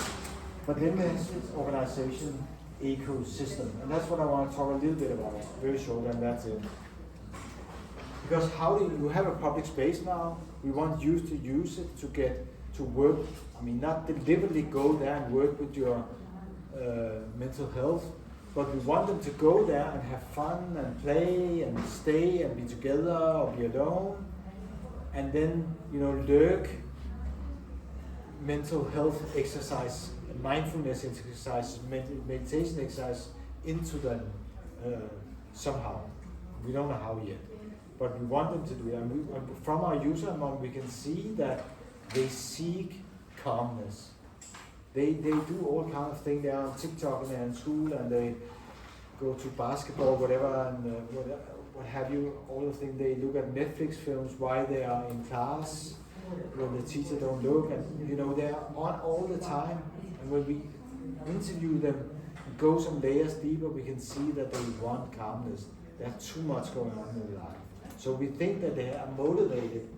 But then there's this organization ecosystem, and that's what I want to talk a little bit about, very short, and that's it. Because how do you have a public space now? We want you to use it to get to work. I mean, not deliberately go there and work with your mental health, but we want them to go there and have fun and play and stay and be together or be alone, and then lurk mental health exercise, mindfulness exercise, meditation exercise into them somehow. We don't know how yet, but we want them to do it. And from our user amount, we can see that they seek calmness. They do all kind of things. They're on TikTok and they're in school and they go to basketball, whatever, and what have you. All of things. They look at Netflix films while they are in class when the teacher don't look, and they're on all the time. And when we interview them, go some layers deeper, we can see that they want calmness. There's too much going on in their life. So we think that they are motivated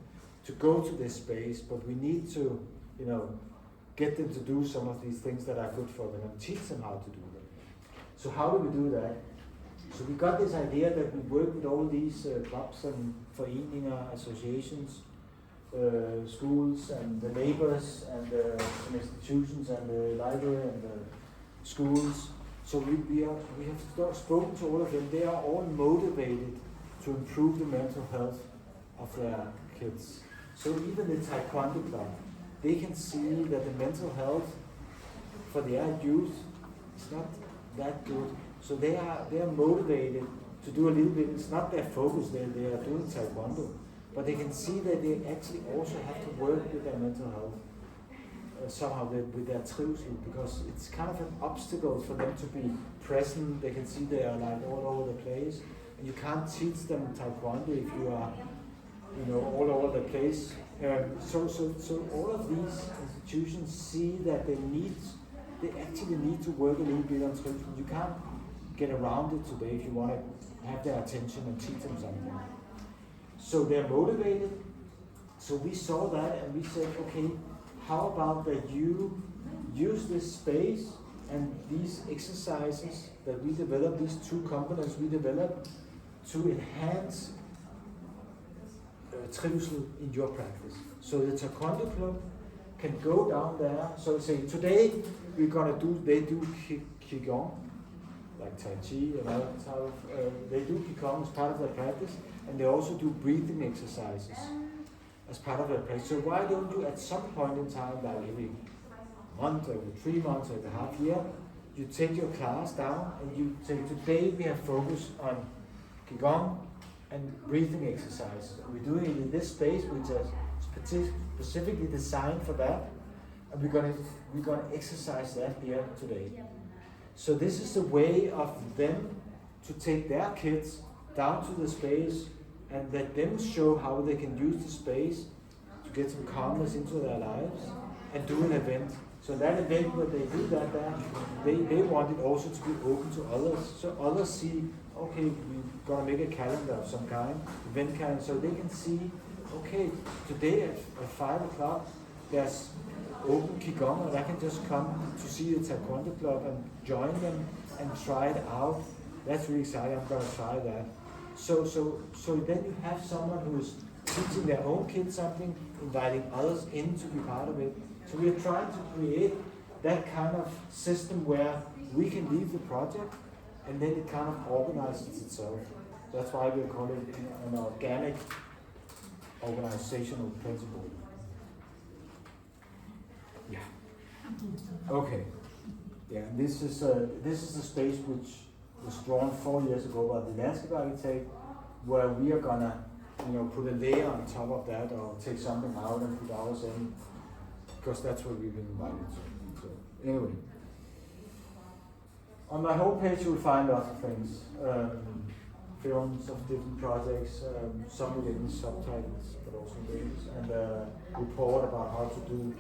to go to this space, but we need to, get them to do some of these things that are good for them and teach them how to do them. So how do we do that? So we got this idea that we work with all these clubs and foreninger, associations, schools and the neighbors and some institutions and the library and the schools. So we have spoken to all of them. They are all motivated to improve the mental health of their kids. So even the Taekwondo club, they can see that the mental health for their youth is not that good. So they are motivated to do a little bit. It's not their focus. They are doing Taekwondo, but they can see that they actually also have to work with their mental health somehow with their trivsel, because it's kind of an obstacle for them to be present. They can see they are like all over the place, and you can't teach them Taekwondo if you are all over the place. So all of these institutions see that they actually need to work a little bit on trivsel. You can't get around it today if you want to have their attention and teach them something. So they're motivated. So we saw that and we said, okay, how about that you use this space and these exercises that we developed, these two components we developed, to enhance trivsel in your practice. So the Taekwondo club can go down there. So say today they do Qigong, like Tai Chi and other type of, they do Qigong as part of their practice, and they also do breathing exercises as part of their practice. So why don't you at some point in time, like every month or every 3 months or every half year, you take your class down and you say, today we have focused on Qigong and breathing exercises. We're doing it in this space, which is specifically designed for that, and we're gonna exercise that here today. So this is a way of them to take their kids down to the space and let them show how they can use the space to get some calmness into their lives and do an event. So that event, when they do that there, they want it also to be open to others. So others see, okay, we're gonna make a calendar of some kind, event calendar, so they can see, okay, today at 5 o'clock, there's open Qigong, and I can just come to see the Taekwondo club and join them and try it out. That's really exciting, I'm gonna try that. So then you have someone who's teaching their own kids something, inviting others in to be part of it. So we're trying to create that kind of system where we can leave the project and then it kind of organizes itself. That's why we call it an organic organizational principle. Yeah. Okay. Yeah. This is a space which was drawn 4 years ago by the landscape architect, where we are gonna, put a layer on top of that, or take something out and put ours in, because that's what we've been invited to. So anyway, on my homepage you'll find lots of things, films of different projects, some with English subtitles, but also English, and a report about how to do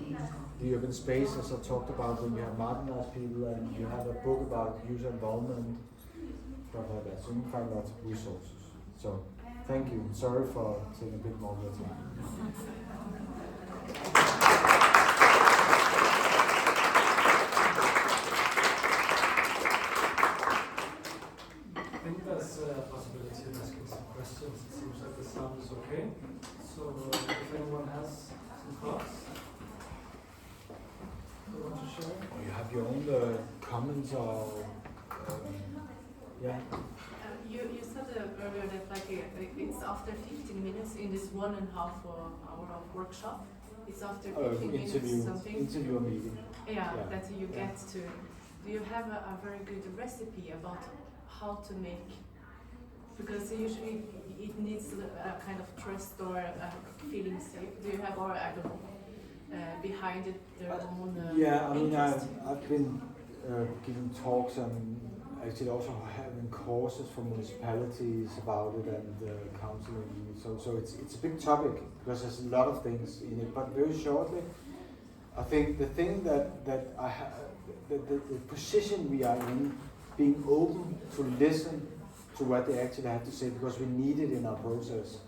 the urban space, as I talked about, when you have marginalized people, and you have a book about user involvement, So you can find lots of resources. So thank you. Sorry for taking a bit more of your time. I think there's a possibility of asking some questions. It seems like the sound is okay. So if anyone has some thoughts you want to share? Or you have your own comments or yeah. You said earlier that it's after 15 minutes in this 1.5 hour of workshop. It's after 15 minutes something. Interview meeting. Yeah, that you get to. Do you have a very good recipe about how to make? Because usually it needs a kind of trust or a feeling safe. Do you have, or I don't know, behind it their own yeah, I mean, interest? I've been giving talks and actually also having courses for municipalities about it and counseling. So it's a big topic because there's a lot of things in it. But very shortly, I think the thing that I have, the position we are in, being open to listen to what they actually have to say because we need it in our process.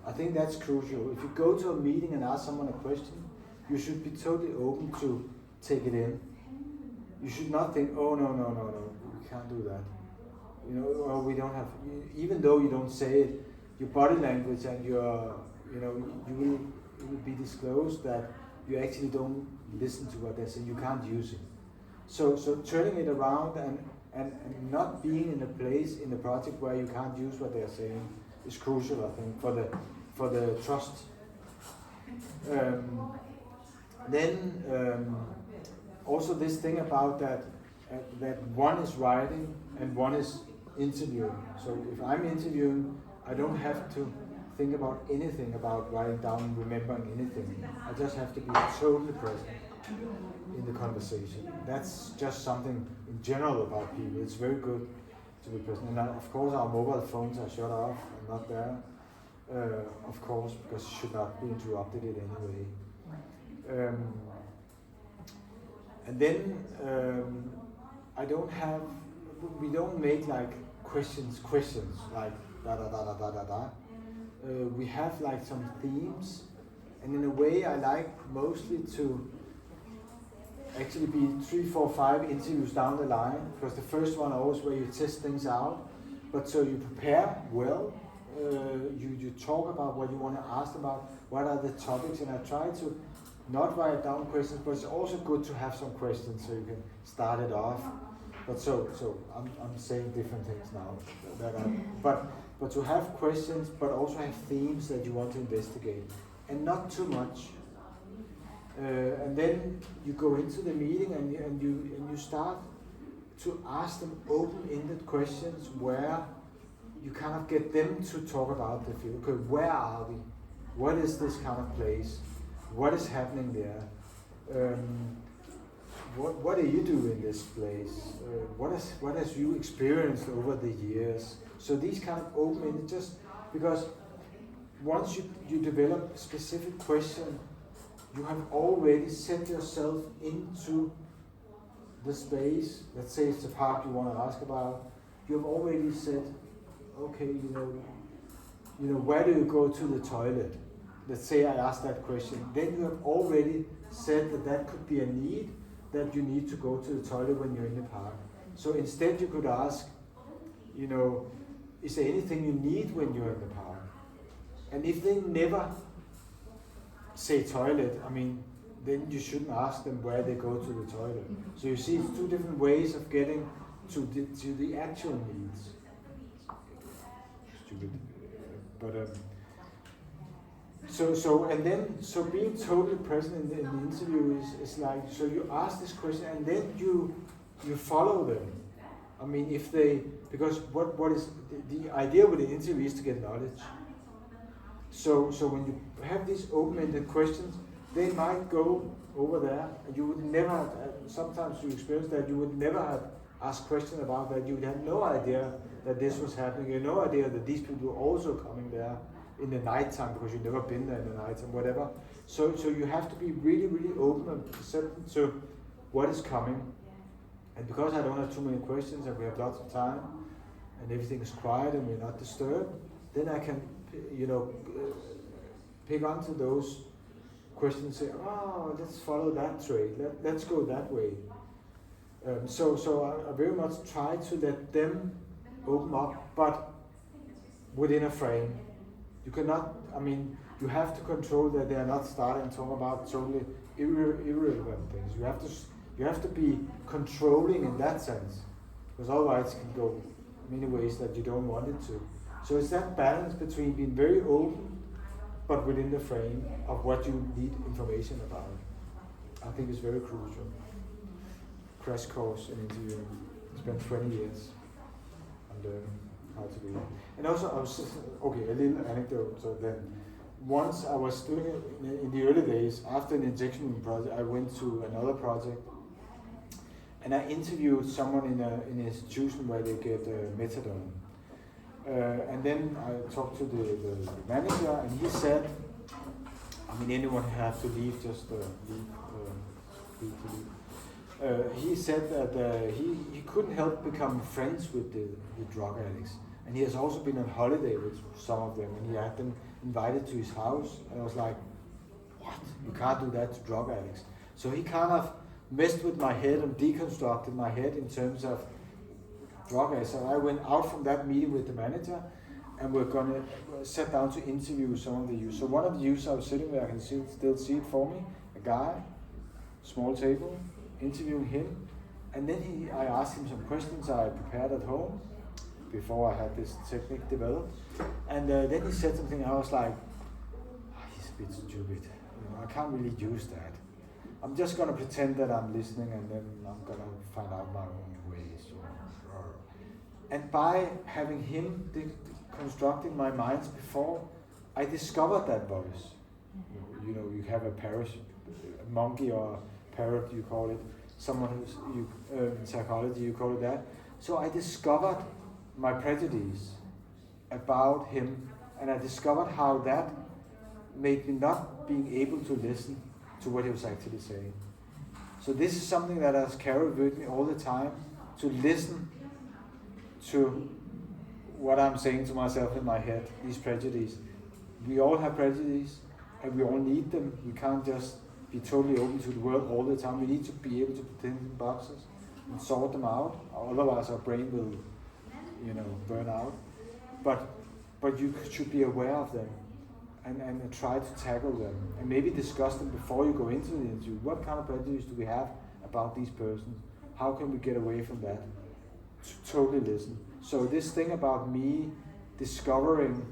I think that's crucial. If you go to a meeting and ask someone a question, you should be totally open to take it in. You should not think, oh no, we can't do that. You know, or we don't have, even though you don't say it, your body language and your, you know, it will be disclosed that you actually don't listen to what they're saying. You can't use it. So turning it around and not being in a place in the project where you can't use what they're saying is crucial, I think, for the trust. Also this thing about that one is writing and one is interviewing. So if I'm interviewing, I don't have to think about anything about writing down, remembering anything. I just have to be totally present in the conversation. That's just something in general about people. It's very good to be present. And of course our mobile phones are shut off and not there, of course, because it should not be interrupted in any way. And then we don't make like questions like da da da da da da da. We have like some themes, and in a way I like mostly to actually be 3, 4, 5 interviews down the line, because the first one always where you test things out, but so you prepare well, you talk about what you want to ask about, what are the topics, and I try to not write down questions, but it's also good to have some questions so you can start it off. But so I'm saying different things now. But to have questions, but also have themes that you want to investigate, and not too much. And then you go into the meeting and you start to ask them open-ended questions where you kind of get them to talk about the field. Okay, where are we? What is this kind of place? What is happening there? What do you do in this place? What has you experienced over the years? So these kind of open-ended, just because once you develop a specific question, you have already set yourself into the space. Let's say it's the part you want to ask about. You have already said, okay, you know, where do you go to the toilet? Let's say I asked that question. Then you have already said that could be a need, that you need to go to the toilet when you're in the park. So instead you could ask, you know, is there anything you need when you're in the park? And if they never say toilet, I mean, then you shouldn't ask them where they go to the toilet. So you see, it's two different ways of getting to the actual needs. Stupid, but so being totally present in the interview is like, so you ask this question and then you follow them. I mean, if they, because what is the idea with the interview is to get knowledge. So when you have these open-ended questions, they might go over there, and you would never. Sometimes you experience that you would never have asked questions about that. You would have no idea that this was happening. You had no idea that these people were also coming there in the nighttime because you've never been there in the nighttime, whatever. So you have to be really, really open and perceptive to what is coming. And because I don't have too many questions and we have lots of time, and everything is quiet and we're not disturbed, then I can, pick onto those questions and say, oh, let's follow that trade, let's go that way. So I very much try to let them open up, but within a frame. You cannot, you have to control that they are not starting to talk about totally irrelevant things. You have to be controlling in that sense, because otherwise it can go many ways that you don't want it to. So it's that balance between being very open, but within the frame of what you need information about. I think it's very crucial. Crash course in interviewing. Spent 20 years on learning how to do it. And also, a little anecdote. So then, once I was doing it in the early days, after an injection project, I went to another project, and I interviewed someone in an institution where they get metoder. And then I talked to the manager, and he said, anyone have to leave, just leave. He said that he couldn't help become friends with the drug addicts. And he has also been on holiday with some of them, and he had them invited to his house. And I was like, what? You can't do that to drug addicts. So he kind of messed with my head and deconstructed my head in terms of drug addicts. So I went out from that meeting with the manager, and we're going to sit down to interview some of the youth. So one of the youths I was sitting there, I can still see it for me, a guy, small table, interviewing him. And then I asked him some questions I prepared at home before I had this technique developed. And then he said something, I was like, he's a bit stupid. I can't really use that. I'm just going to pretend that I'm listening, and then I'm going to find out my own ways. And by having him constructing my minds before, I discovered that voice. You have a monkey or a parrot, you call it. Someone who's in psychology, you call it that. So I discovered my prejudice about him, and I discovered how that made me not being able to listen to what he was actually saying. So this is something that has carried with me all the time, to listen to what I'm saying to myself in my head, these prejudices. We all have prejudices, and we all need them. We can't just be totally open to the world all the time. We need to be able to put them in boxes and sort them out, otherwise our brain will, burn out. But you should be aware of them and try to tackle them, and maybe discuss them before you go into the interview. What kind of prejudice do we have about these persons? How can we get away from that? To totally listen. So this thing about me discovering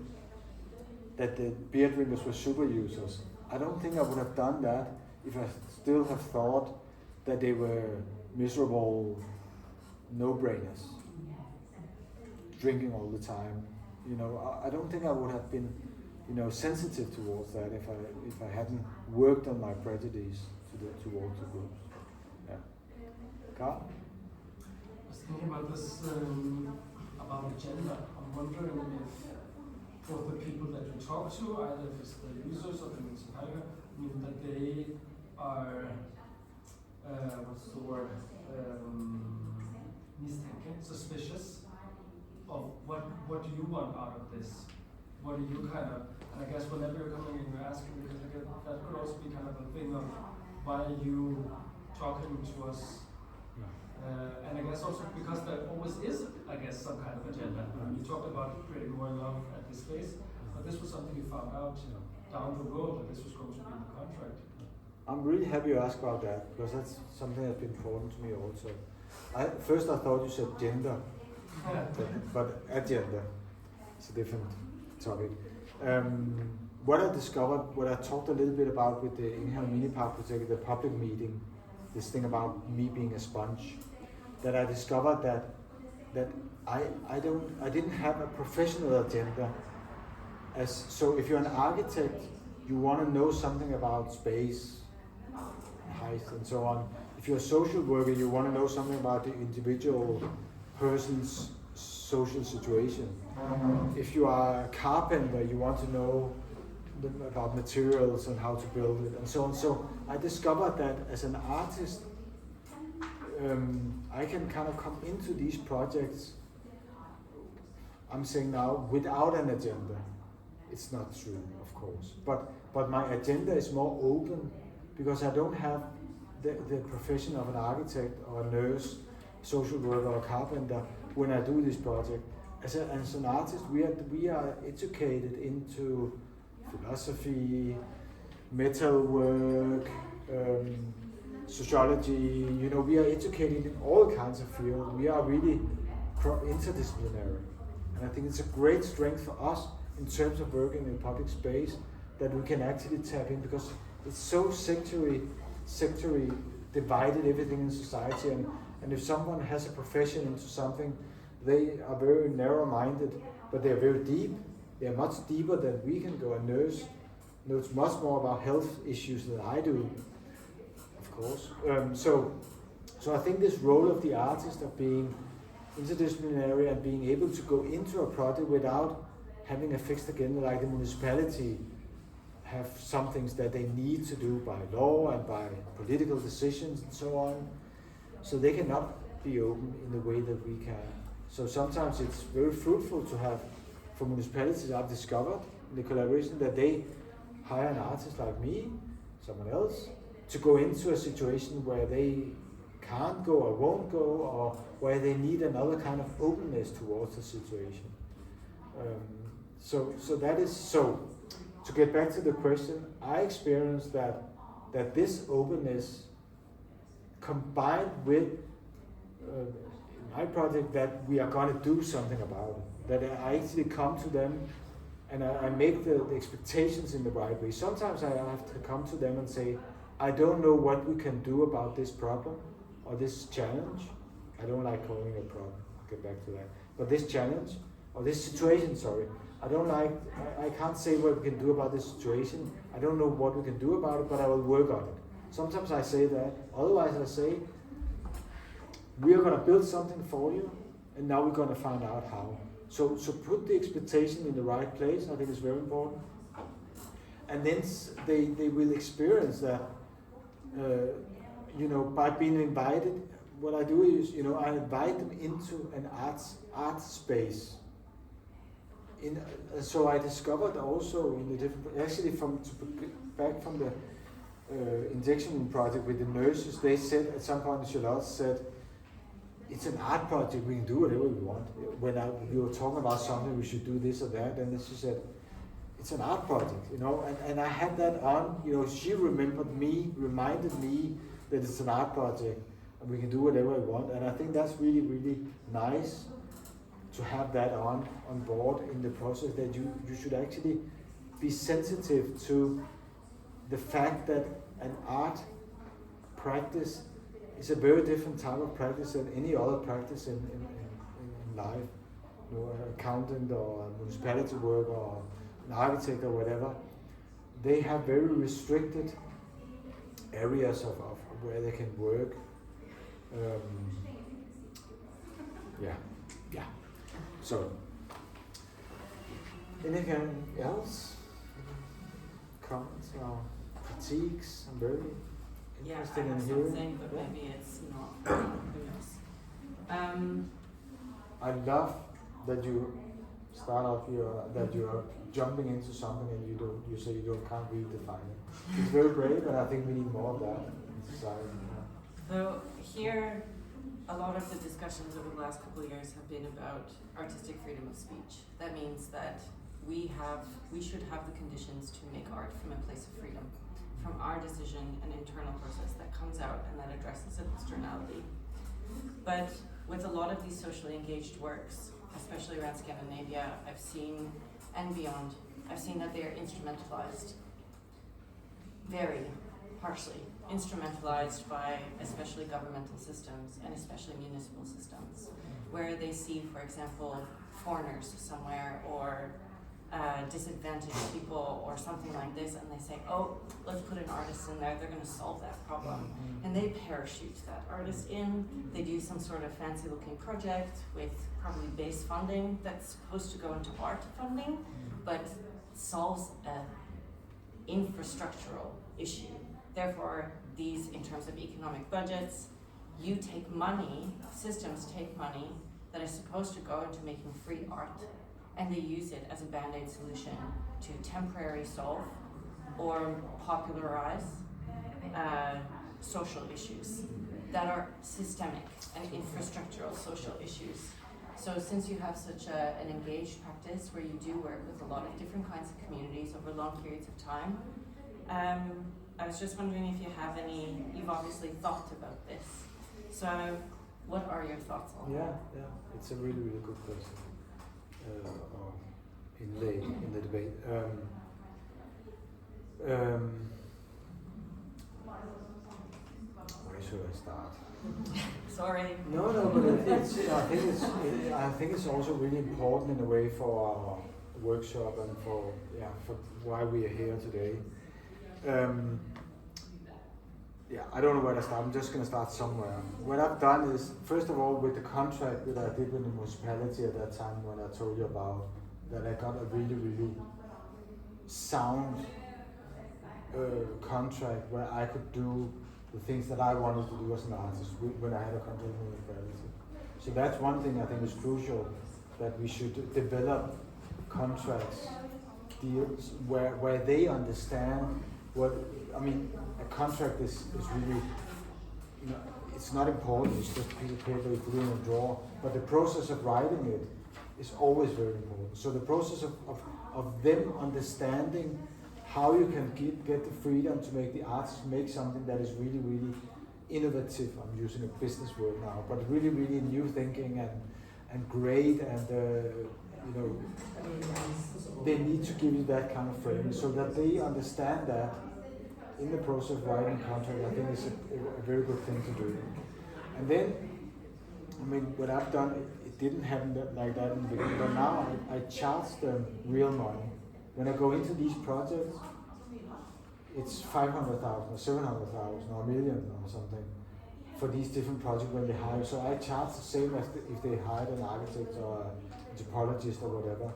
that the beer drinkers were super users, I don't think I would have done that if I still have thought that they were miserable no-brainers, drinking all the time. I don't think I would have been, sensitive towards that if I hadn't worked on my prejudice towards the groups. Yeah. Carl? I was thinking about this, about the gender. I'm wondering if for the people that you talk to, either if it's the users or the municipality, that they are, what's the word, suspicious of what do you want out of this? What do you kind of, and I guess whenever you're coming in, you're asking, because that could also be kind of a thing of why are you talking to us? And I guess also because there always is, I guess, some kind of agenda. You talked about creating more love at this space, but this was something you found out down the road that this was going to be in the contract. I'm really happy you asked about that, because that's something that's been important to me also. First I thought you said gender, but agenda is a different topic. What I discovered, what I talked a little bit about with the Inhale Mini Park project, the public meeting, this thing about me being a sponge, that I discovered that I didn't have a professional agenda. So if you're an architect, you want to know something about space, height, and so on. If you're a social worker, you want to know something about the individual person's social situation. If you are a carpenter, you want to know about materials and how to build it, and so on. So I discovered that as an artist, I can kind of come into these projects I'm saying now without an agenda. It's not true, of course. But my agenda is more open because I don't have the profession of an architect or a nurse, social worker or carpenter when I do this project. As an artist, we are educated into philosophy, metal work, sociology. You know, we are educated in all kinds of fields. We are really interdisciplinary, and I think it's a great strength for us in terms of working in public space that we can actually tap in, because it's so sectory divided, everything in society, and if someone has a profession into something, they are very narrow-minded, but they are very deep. They are much deeper than we can go. A nurse knows much more about health issues than I do, of course. So I think this role of the artist of being interdisciplinary and being able to go into a project without having a fixed agenda, like the municipality have some things that they need to do by law and by political decisions and so on. So they cannot be open in the way that we can. So sometimes it's very fruitful to have, for municipalities, I've discovered in the collaboration that they hire an artist like me, someone else, to go into a situation where they can't go or won't go, or where they need another kind of openness towards the situation. So that is so. To get back to the question, I experienced that this openness combined with my project, that we are going to do something about it. That I actually come to them and I make the expectations in the right way. Sometimes I have to come to them and say, I don't know what we can do about this problem or this challenge. I don't like calling it a problem, I'll get back to that. But this challenge, or this situation, sorry, I can't say what we can do about this situation. I don't know what we can do about it, but I will work on it. Sometimes I say that. Otherwise I say, we are going to build something for you, and now we're going to find out how. So put the expectation in the right place. I think it's very important. And then they will experience that, by being invited. What I do is, I invite them into an art space. So I discovered also in the different, actually back from the injection project with the nurses, they said at some point, Charlotte said, it's an art project, we can do whatever we want. When we were talking about something, we should do this or that, and then she said, it's an art project, and I had that on, she reminded me that it's an art project, and we can do whatever we want, and I think that's really, really nice to have that on board in the process, that you should actually be sensitive to the fact that an art practice is a very different type of practice than any other practice in life. An accountant or a municipality worker or an architect or whatever, they have very restricted areas of where they can work. Yeah. So, anything else? Comments or critiques? I'm very interested in hearing. Something, but maybe it's not. Who knows? I love that you start off that you are jumping into something and you say you can't redefine it. It's very brave, and I think we need more of that in society. So here, a lot of the discussions over the last couple of years have been about artistic freedom of speech. That means that we should have the conditions to make art from a place of freedom, from our decision and internal process that comes out and that addresses an externality. But with a lot of these socially engaged works, especially around Scandinavia, I've seen, and beyond, I've seen that they are instrumentalized very harshly, instrumentalized by especially governmental systems and especially municipal systems, where they see, for example, foreigners somewhere or disadvantaged people or something like this, and they say, oh, let's put an artist in there, they're going to solve that problem. And they parachute that artist in, they do some sort of fancy looking project with probably base funding that's supposed to go into art funding, but solves an infrastructural issue. Therefore, these, in terms of economic budgets, you take money, systems take money, that are supposed to go into making free art, and they use it as a band-aid solution to temporarily solve or popularize social issues that are systemic and infrastructural social issues. So since you have such an engaged practice where you do work with a lot of different kinds of communities over long periods of time, I was just wondering if you have any, you've obviously thought about this. So what are your thoughts on that? Yeah, it's a really, really good question in the debate. Where should I start? Sorry. No, but I think it's also really important in a way for our workshop and for why we are here today. I don't know where to start. I'm just going to start somewhere. What I've done is, first of all, with the contract that I did with the municipality at that time, when I told you about that, I got a really, really sound contract where I could do the things that I wanted to do as an artist when I had a contract with the municipality. So that's one thing I think is crucial, that we should develop contracts, deals, where they understand what, I mean, a contract is really, it's not important, it's just a piece of paper you put in a drawer, but the process of writing it is always very important. So the process of them understanding how you can get the freedom to make the artist make something that is really, really innovative. I'm using a business word now, but really, really new thinking and great, and they need to give you that kind of framing so that they understand that in the process of writing contract. I think it's a very good thing to do. And then, I mean, what I've done, it didn't happen like that in the beginning, but now I charge them real money. When I go into these projects, it's 500,000 or 700,000 or $1 million or something for these different projects when they hire. So I charge the same as if they hired an architect or a topologist or whatever.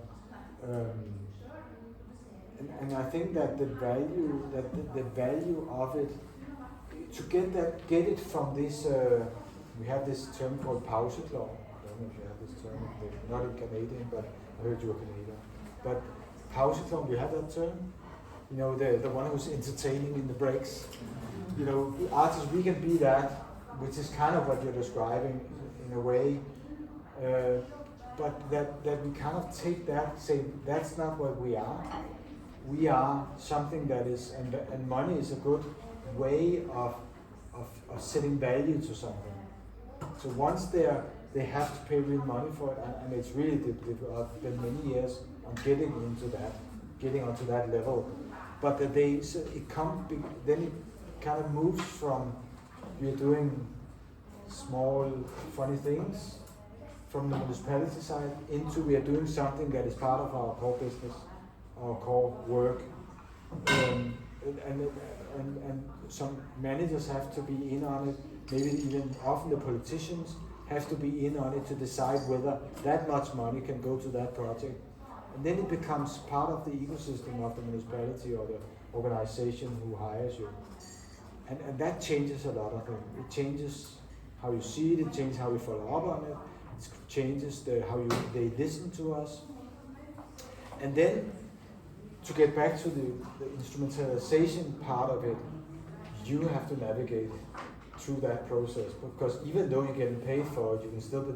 And I think that the value of it, to get it from this, we have this term called pauseklovn. I don't know if you have this term, not in Canadian, but I heard you are Canadian. But pauseklovn, you have that term? You know, the one who's entertaining in the breaks. You know, artists, we can be that, which is kind of what you're describing in a way. But that we kind of take that, say, that's not what we are. We are something that is, and money is a good way of setting value to something. So once they have to pay real money for it, and it's really difficult. Been many years on getting onto that level. But then it kind of moves from we're doing small funny things from the municipality side into we are doing something that is part of our core business, our core work, and some managers have to be in on it. Maybe even often the politicians have to be in on it to decide whether that much money can go to that project. And then it becomes part of the ecosystem of the municipality or the organization who hires you. And that changes a lot of things. It changes how you see it, it changes how you follow up on it, it changes how they listen to us. And then, to get back to the instrumentalization part of it, you have to navigate through that process, because even though you're getting paid for it, you can still be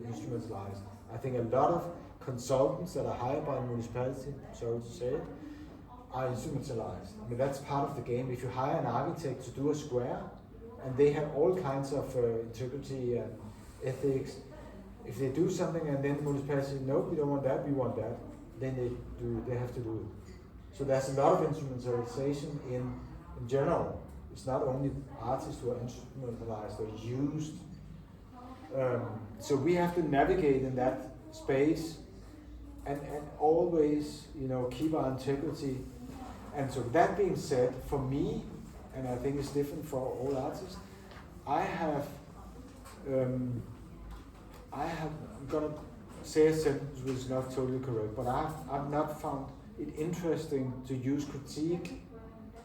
instrumentalized. I think a lot of consultants that are hired by a municipality, sorry to say it, are instrumentalized. I mean, that's part of the game. If you hire an architect to do a square, and they have all kinds of integrity and ethics, if they do something and then the municipality says, no, we don't want that, we want that, then they have to do it. So there's a lot of instrumentalization in general. It's not only artists who are instrumentalized or used. So we have to navigate in that space and always, keep our integrity. And so that being said, for me, and I think it's different for all artists, I'm gonna say a sentence which is not totally correct, but I've not found it interesting to use critique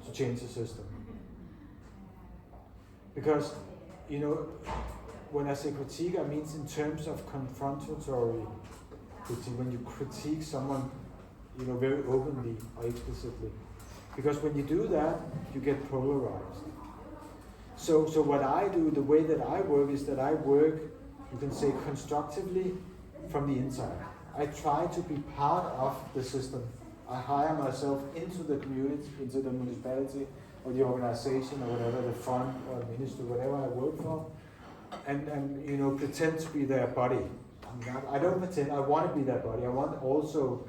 to change the system. Because, when I say critique, I mean in terms of confrontatory critique, when you critique someone, very openly or explicitly. Because when you do that, you get polarized. So what I do, the way that I work is that I work, you can say, constructively from the inside. I try to be part of the system. I hire myself into the community, into the municipality or the organization or whatever, the fund or ministry, whatever I work for, and pretend to be their body. I don't pretend, I want to be their body. I want also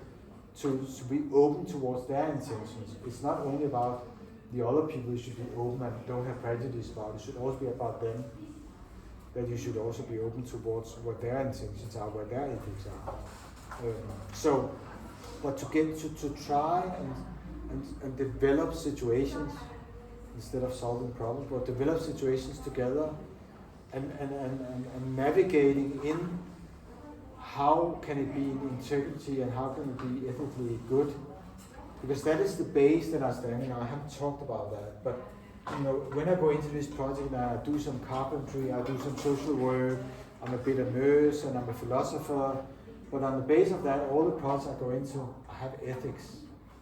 to be open towards their intentions. It's not only about the other people you should be open and don't have prejudice about. It should also be about them. That you should also be open towards what their intentions are, what their ethics are. But to get to try and develop situations instead of solving problems, but develop situations together and navigating in how can it be in integrity and how can it be ethically good? Because that is the base that I stand in. I haven't talked about that, but when I go into this project and I do some carpentry, I do some social work, I'm a bit a nurse and I'm a philosopher, but on the base of that, all the projects I go into, I have ethics.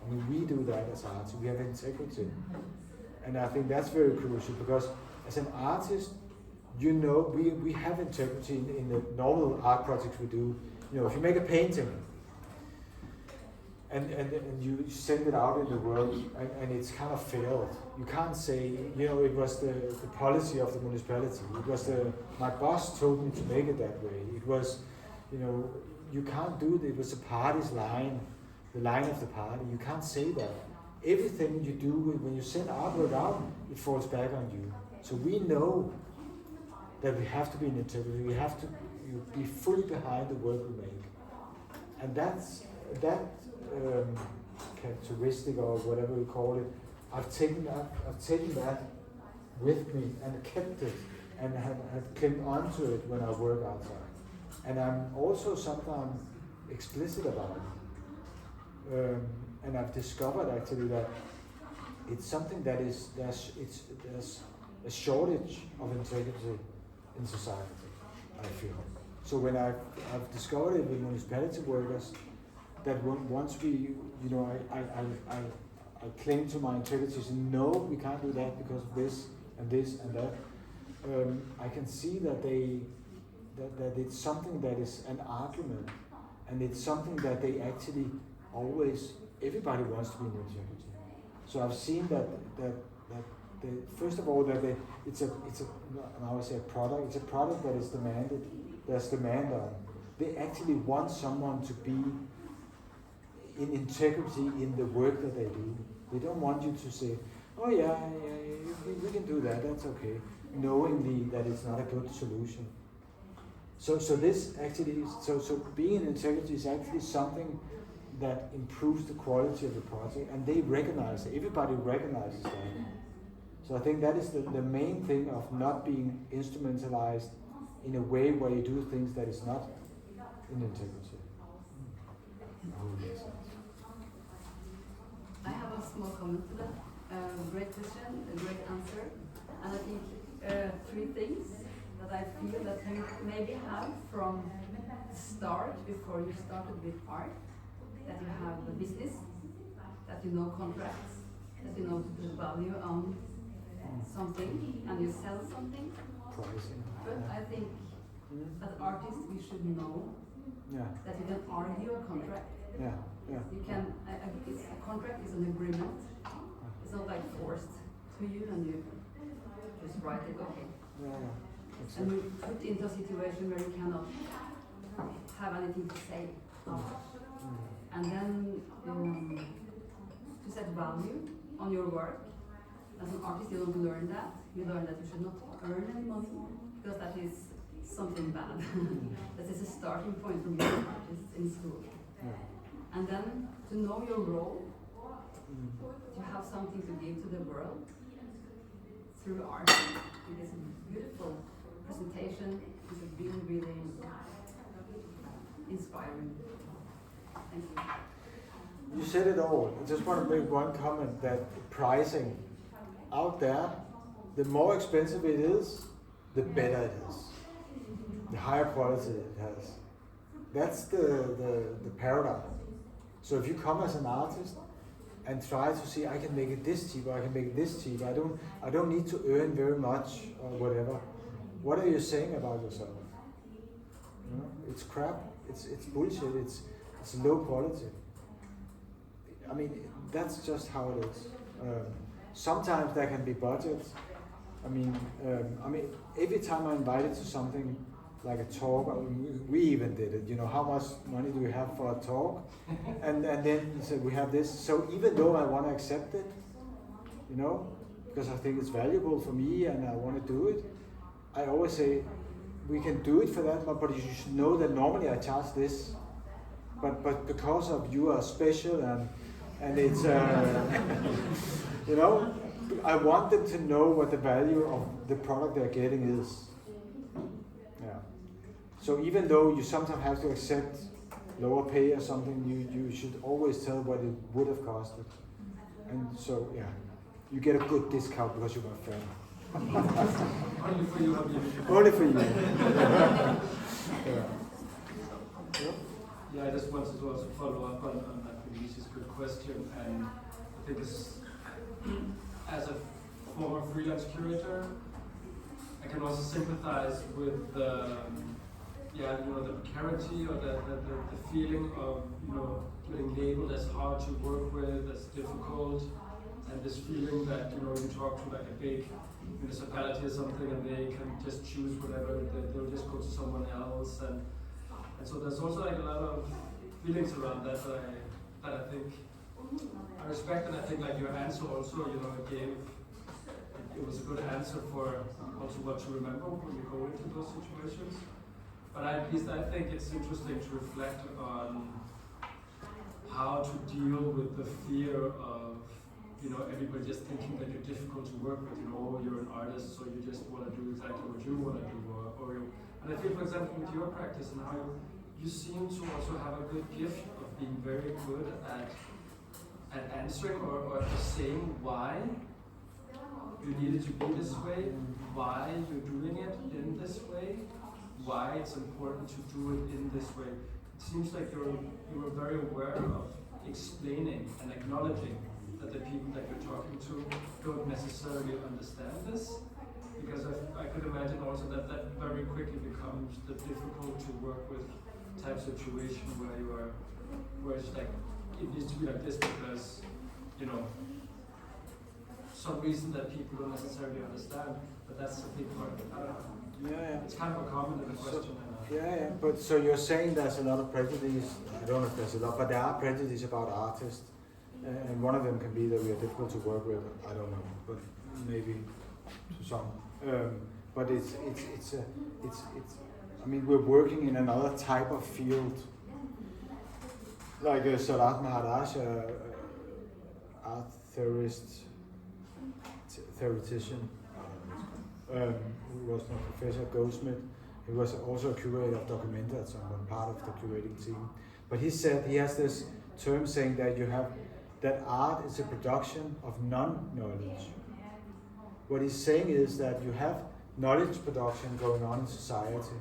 I mean, we do that as artists, we have integrity. And I think that's very crucial because as an artist, we have integrity in the normal art projects we do. If you make a painting and you send it out in the world and it's kind of failed, you can't say, it was the policy of the municipality. It was my boss told me to make it that way. It was, you can't do it. It was the party's line, the line of the party. You can't say that. Everything you do when you send artwork out, it falls back on you. So we know that we have to be in integrity. We have to be fully behind the work we make, and that characteristic or whatever we call it. I've taken that with me and kept it, and have clinged onto it when I work outside. And I'm also sometimes explicit about it. And I've discovered actually that it's something that there's a shortage of integrity in society, I feel. So when I've discovered it with municipality workers, that once we, I cling to my integrity, and no, we can't do that because of this and this and that. I can see that that it's something that is an argument, and it's something that they actually always, everybody wants to be in integrity. So I've seen that first of all that it's a now I say a product. It's a product that is demanded. There's demand on. They actually want someone to be in integrity in the work that they do. They don't want you to say, "Oh yeah, we can do that. That's okay," knowingly that it's not a good solution. So this actually so being in integrity is actually something that improves the quality of the project, and they recognize it. Everybody recognizes that. So I think that is the main thing of not being instrumentalized in a way where you do things that is not in integrity. I have a small comment to that. Great question, a great answer. And I think three things that I feel that you maybe have from the start, before you started with art, that you have a business, that you know contracts, that you know the value on something, and you sell something. Pricing. But I think as artists we should know that you can argue a contract. You can. A contract is an agreement. It's not like forced to you, and you just write it. Okay. Exactly. And you put into a situation where you cannot have anything to say. And then to set value on your work. As an artist, you don't learn that. You learn that you should not earn any money, because that is something bad. That is a starting point for being an artist in school. And then to know your role, to have something to give to the world through art. It is a beautiful presentation. It's a really, really inspiring. Thank you. You said it all. I just want to make one comment that pricing out there, the more expensive it is, the better it is. the higher quality it has. That's the paradigm. So if you come as an artist and try to see, I can make it this cheap, or I can make it this cheap, I don't need to earn very much or whatever. What are you saying about yourself? You know, it's crap. It's bullshit. It's low quality. I mean, that's just how it is. Sometimes there can be budgets. I mean, every time I'm invited to something like a talk, we even did it. You know, how much money do we have for a talk? and then so we have this. So even though I want to accept it, you know, because I think it's valuable for me and I want to do it, I always say we can do it for that, but you should know that normally I charge this. But because of you are special and it's you know, I want them to know what the value of the product they're getting is. Yeah. So even though you sometimes have to accept lower pay or something, you should always tell what it would have costed. And so yeah, you get a good discount because you're my friend. Only for you, Only for you. Yeah, I just wanted to also follow up on that Felicia's good question, and I think as a former freelance curator, I can also sympathize with the the precarity or the feeling of getting labeled as hard to work with, as difficult, and this feeling that you talk to like a big municipality or something and they can just choose whatever, they'll just go to someone else, and so there's also like a lot of feelings around that I think I respect, and I think like your answer also it was a good answer for also what to remember when you go into those situations. But at least I think it's interesting to reflect on how to deal with the fear of everybody just thinking that you're difficult to work with. You're an artist, so you just want to do exactly what you want to do, and I feel, for example, with your practice and how you seem to also have a good gift of being very good at answering or saying why you need it to be this way, why you're doing it in this way, why it's important to do it in this way. It seems like you were very aware of explaining and acknowledging that the people that you're talking to don't necessarily understand this, because I could imagine also that very quickly becomes the difficult to work with type situation where it's like it needs to be like this because some reason that people don't necessarily understand, but that's a big part of it. I don't know. Yeah. It's kind of a comment in the question. Yeah. But so you're saying there's a lot of prejudice. I don't know if there's a lot, but there are prejudice about artists, and one of them can be that we are difficult to work with. I don't know, but maybe to some. But it's. I mean, we're working in another type of field, like Sarat Maharaj, art theoretician, who was my professor at Goldsmith. He was also a curator of Arrangementet at some point, part of the curating team. But he said, he has this term saying that art is a production of non-knowledge. What he's saying is that you have knowledge production going on in society,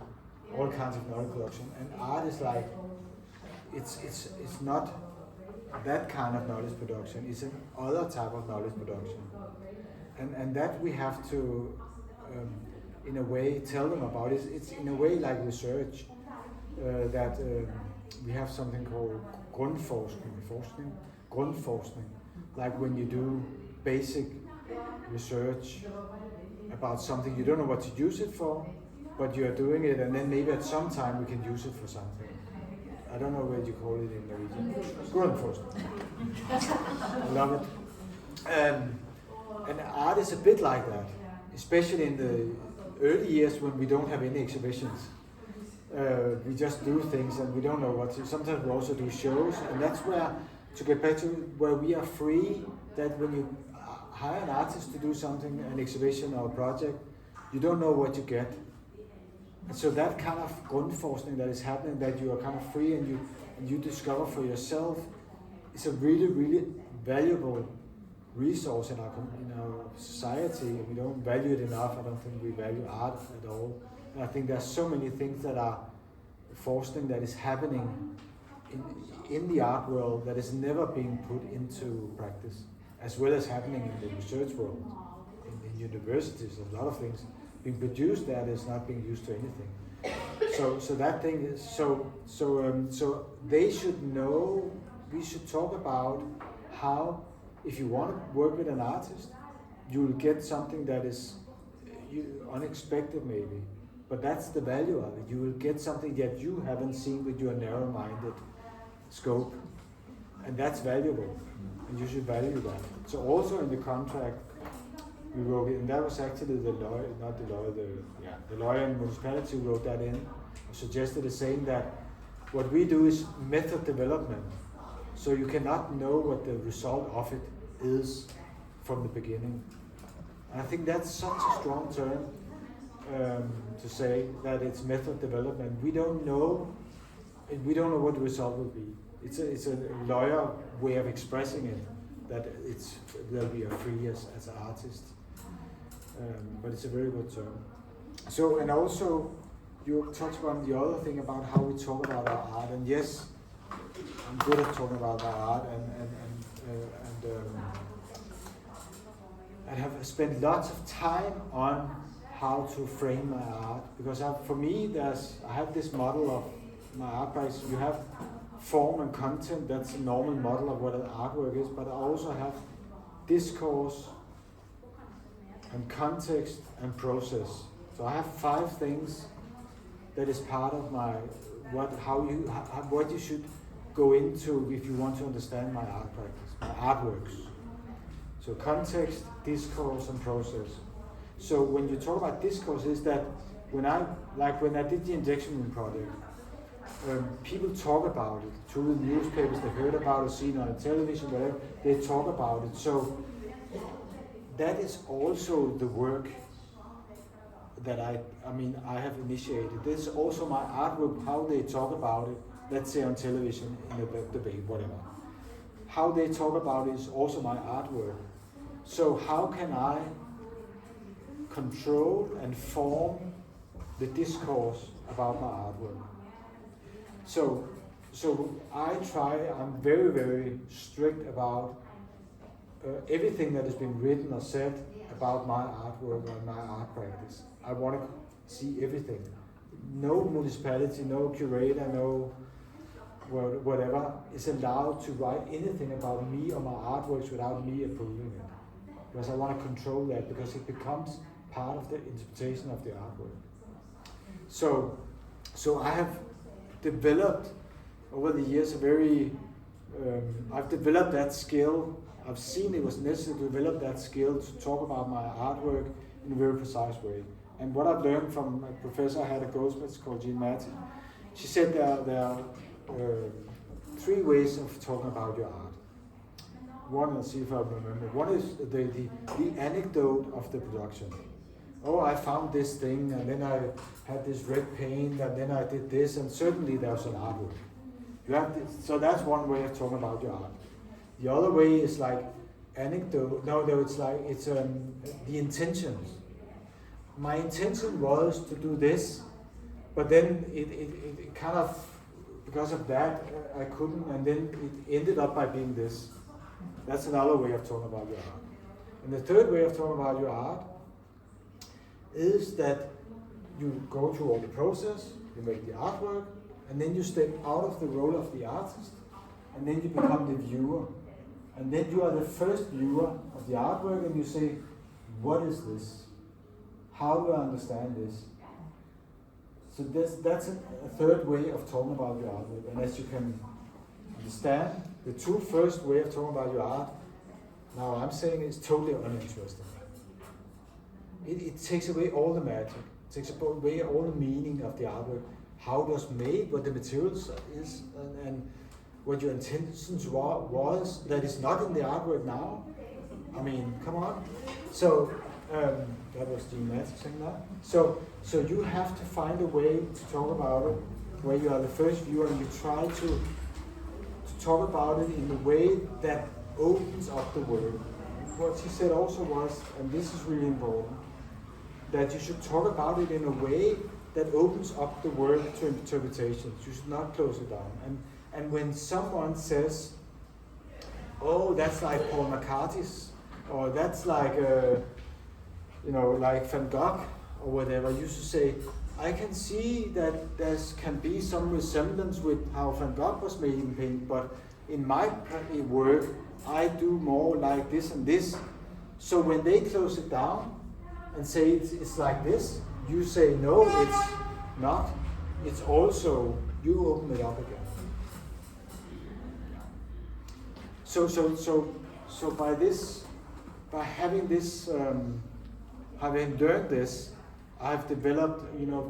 all kinds of knowledge production, and art is like, it's not that kind of knowledge production, it's another type of knowledge production. And that we have to, in a way, tell them about. It's in a way like research, that we have something called grundforskning, like when you do basic research about something, you don't know what to use it for, but you are doing it, and then maybe at some time we can use it for something. I don't know what you call it in Norwegian. Grundforskning. I love it. And art is a bit like that, especially in the early years when we don't have any exhibitions. We just do things and we don't know what to. Sometimes we also do shows, and that's where, to get back to where we are free, that when you hire an artist to do something, an exhibition or a project, you don't know what you get. And so that kind of grundforskning that is happening, that you are kind of free and you discover for yourself, is a really, really valuable resource in our society. We don't value it enough. I don't think we value art at all. And I think there's so many things that are fostering that is happening in the art world that is never being put into practice, as well as happening in the research world, in universities. A lot of things being produced that is not being used to anything. So that thing is so they should know. We should talk about how, if you want to work with an artist, you will get something that is unexpected maybe, but that's the value of it. You will get something that you haven't seen with your narrow-minded scope, and that's valuable, and you should value that. So also in the contract we wrote it, and that was actually the lawyer, not the lawyer, the lawyer in the municipality wrote that in, suggested as saying that what we do is method development, so you cannot know what the result of it is from the beginning. And I think that's such a strong term to say that it's method development. We don't know what the result will be. It's a lawyer way of expressing it, that that we are free as artists. But it's a very good term. So, and also you touched on the other thing about how we talk about our art, and yes, I'm good at talking about our art, and have spent lots of time on how to frame my art, because for me I have this model of my art practice. You have form and content, that's a normal model of what an artwork is, but I also have discourse and context and process. So I have 5 things that is part of my what you should go into if you want to understand my art practice, my artworks. So context, discourse, and process. So when you talk about discourse, is that when I did the injection room project, people talk about it through the newspapers. They heard about it, seen on television, whatever. They talk about it. So that is also the work that I have initiated. This is also my artwork, how they talk about it, let's say on television, in a debate, whatever. How they talk about it is also my artwork. So how can I control and form the discourse about my artwork? So I'm very, very strict about everything that has been written or said about my artwork and my art practice. I want to see everything. No municipality, no curator, no whatever is allowed to write anything about me or my artworks without me approving it. Because I want to control that, because it becomes part of the interpretation of the artwork. So I have developed over the years I've developed that skill. I've seen it was necessary to develop that skill to talk about my artwork in a very precise way. And what I've learned from a professor I had at Goldsmiths called Jean Matty, she said there are 3 ways of talking about your art. One, let's see if I remember. One is the anecdote of the production. Oh, I found this thing, and then I had this red paint, and then I did this, and certainly there's an artwork. So that's one way of talking about your art. The other way is like anecdote. No, it's the intentions. My intention was to do this, but then it kind of, because of that, I couldn't, and then it ended up by being this. That's another way of talking about your art. And the third way of talking about your art is that you go through all the process, you make the artwork, and then you step out of the role of the artist, and then you become the viewer. And then you are the first viewer of the artwork, and you say, what is this? How do I understand this? So that's a third way of talking about your artwork. And as you can understand, the 2 first way of talking about your art, now I'm saying it's totally uninteresting. It takes away all the magic. It takes away all the meaning of the artwork. How it was made, what the materials is, and what your intentions was that is not in the artwork now. I mean, come on. So that was Jean Matty saying that. So you have to find a way to talk about it where you are the first viewer, and you try to talk about it in a way that opens up the world. What she said also was, and this is really important, that you should talk about it in a way that opens up the work to interpretations. You should not close it down. And when someone says, "Oh, that's like Paul McCarthy's," or "That's like like Van Gogh," or whatever, you should say, "I can see that there can be some resemblance with how Van Gogh was made in paint, but in my work, I do more like this and this." So when they close it down and say it's like this, you say, "No, it's not. It's also," you open it up again. So by having this, having learned this, I've developed,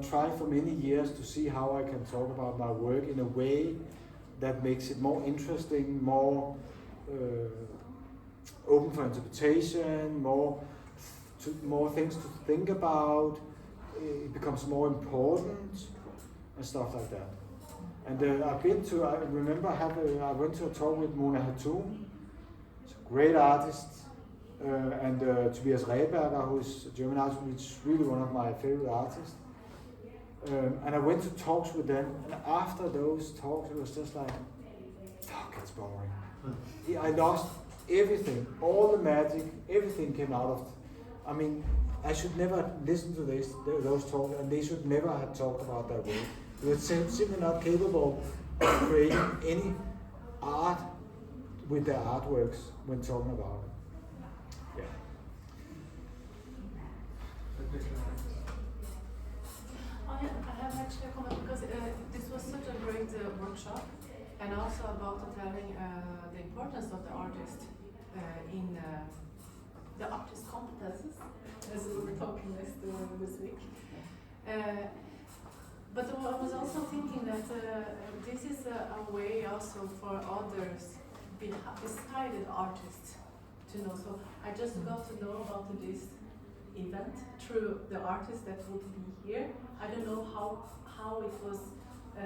tried for many years to see how I can talk about my work in a way that makes it more interesting, more open for interpretation, more things to think about. It becomes more important and stuff like that. And I remember I went to a talk with Mona Hatoum, a great artist, and Tobias Rehberger, who's a German artist, which is really one of my favorite artists. And I went to talks with them, and after those talks, it was just like, fuck, it's boring. I lost everything, all the magic, everything came out of it. I mean, I should never listen to those talks, and they should never have talked about that way. They were simply not capable of creating any art with their artworks when talking about it. Yeah. I have actually a comment because this was such a great workshop, and also about telling the importance of the artist in the artist competences, as we were talking this week. But I was also thinking that this is a way also for others beside the artists to know. So I just got to know about this event through the artist that would be here. I don't know how it was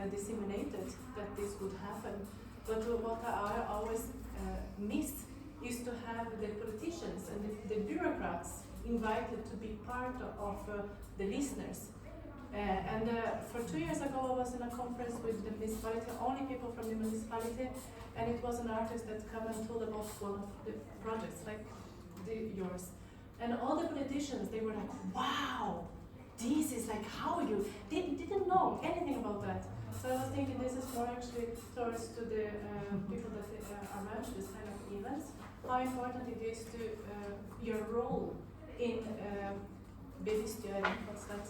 disseminated that this would happen. But what I always miss is to have the politicians and the bureaucrats invited to be part of the listeners. For 2 years ago, I was in a conference with the municipality, only people from the municipality, and it was an artist that came and told about one of the projects, like yours. And all the politicians, they were like, "Wow, this is like how you didn't know anything about that." So I was thinking this is more actually towards to the people that arrange this kind of events, how important it is to your role in bevisstgjøring, what's that?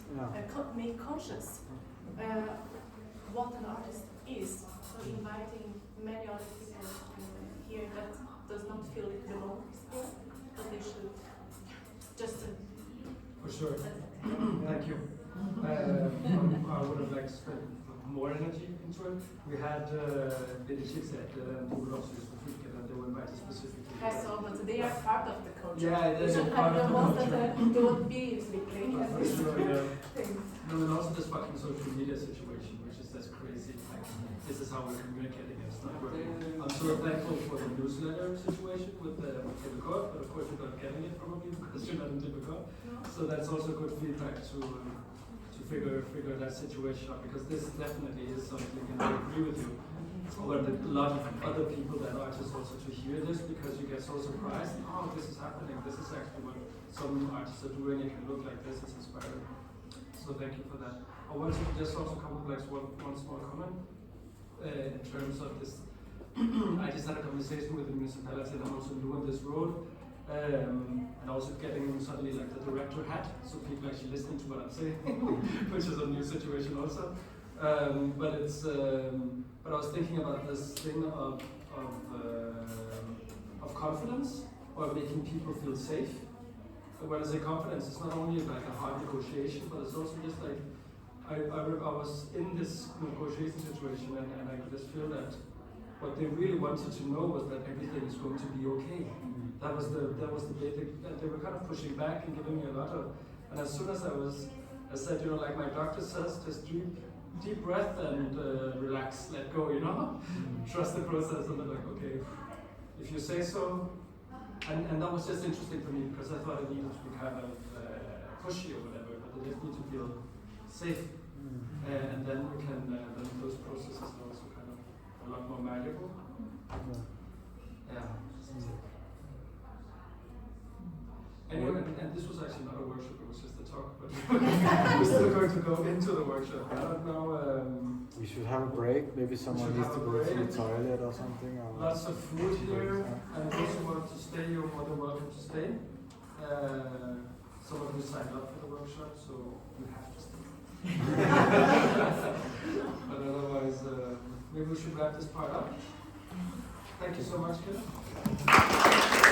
Make conscious what an artist is. So inviting many other people here that does not feel it belongs here, but they should just. For sure. Thank you. I would have liked to spend more energy into it. We had Benedict and people also used to think that they were invited specifically. I saw, but they are part of the culture. Yeah, they should are part have of the the ones culture. that they would be playing at For this sure, yeah. thing. No, and also this fucking social media situation, which is just crazy. Like, this is how we're communicating. It's not working. I'm so thankful for the newsletter situation with Typical, but of course you're not getting it probably because you're not in Typical. So that's also good feedback to figure that situation out, because this definitely is something, and I agree with you. But a lot of other people that are artists also to hear this, because you get so surprised. Oh, this is happening. This is actually what some artists are doing. It can look like this. It's inspiring. So thank you for that. I want to just also come with like one small comment in terms of this. I just had a conversation with the municipality, and I'm also new on this road. And also getting suddenly like the director hat, so people actually listening to what I'm saying, which is a new situation also. But I was thinking about this thing of confidence, or making people feel safe. When I say confidence, it's not only like a hard negotiation, but it's also just like I was in this negotiation situation, and I could just feel that what they really wanted to know was that everything is going to be okay. That was the basic. They were kind of pushing back and giving me a lot of. And as soon as I said, like my doctor says, just deep breath and relax, let go, trust the process. And they're like, okay, if you say so. And that was just interesting for me, because I thought it needed to be kind of pushy or whatever, but they just need to feel safe And then we can, then those processes are also kind of a lot more malleable. Yeah. Anyway, and this was actually not a workshop, it was just a talk, but we're still going to go into the workshop. I don't know. We should have a break, maybe someone needs to go to the toilet or something. Or lots of food here, and those who want to stay, you're more than welcome to stay. Some of you signed up for the workshop, so you have to stay. But otherwise, maybe we should wrap this part up. Thank you so much, Kenneth.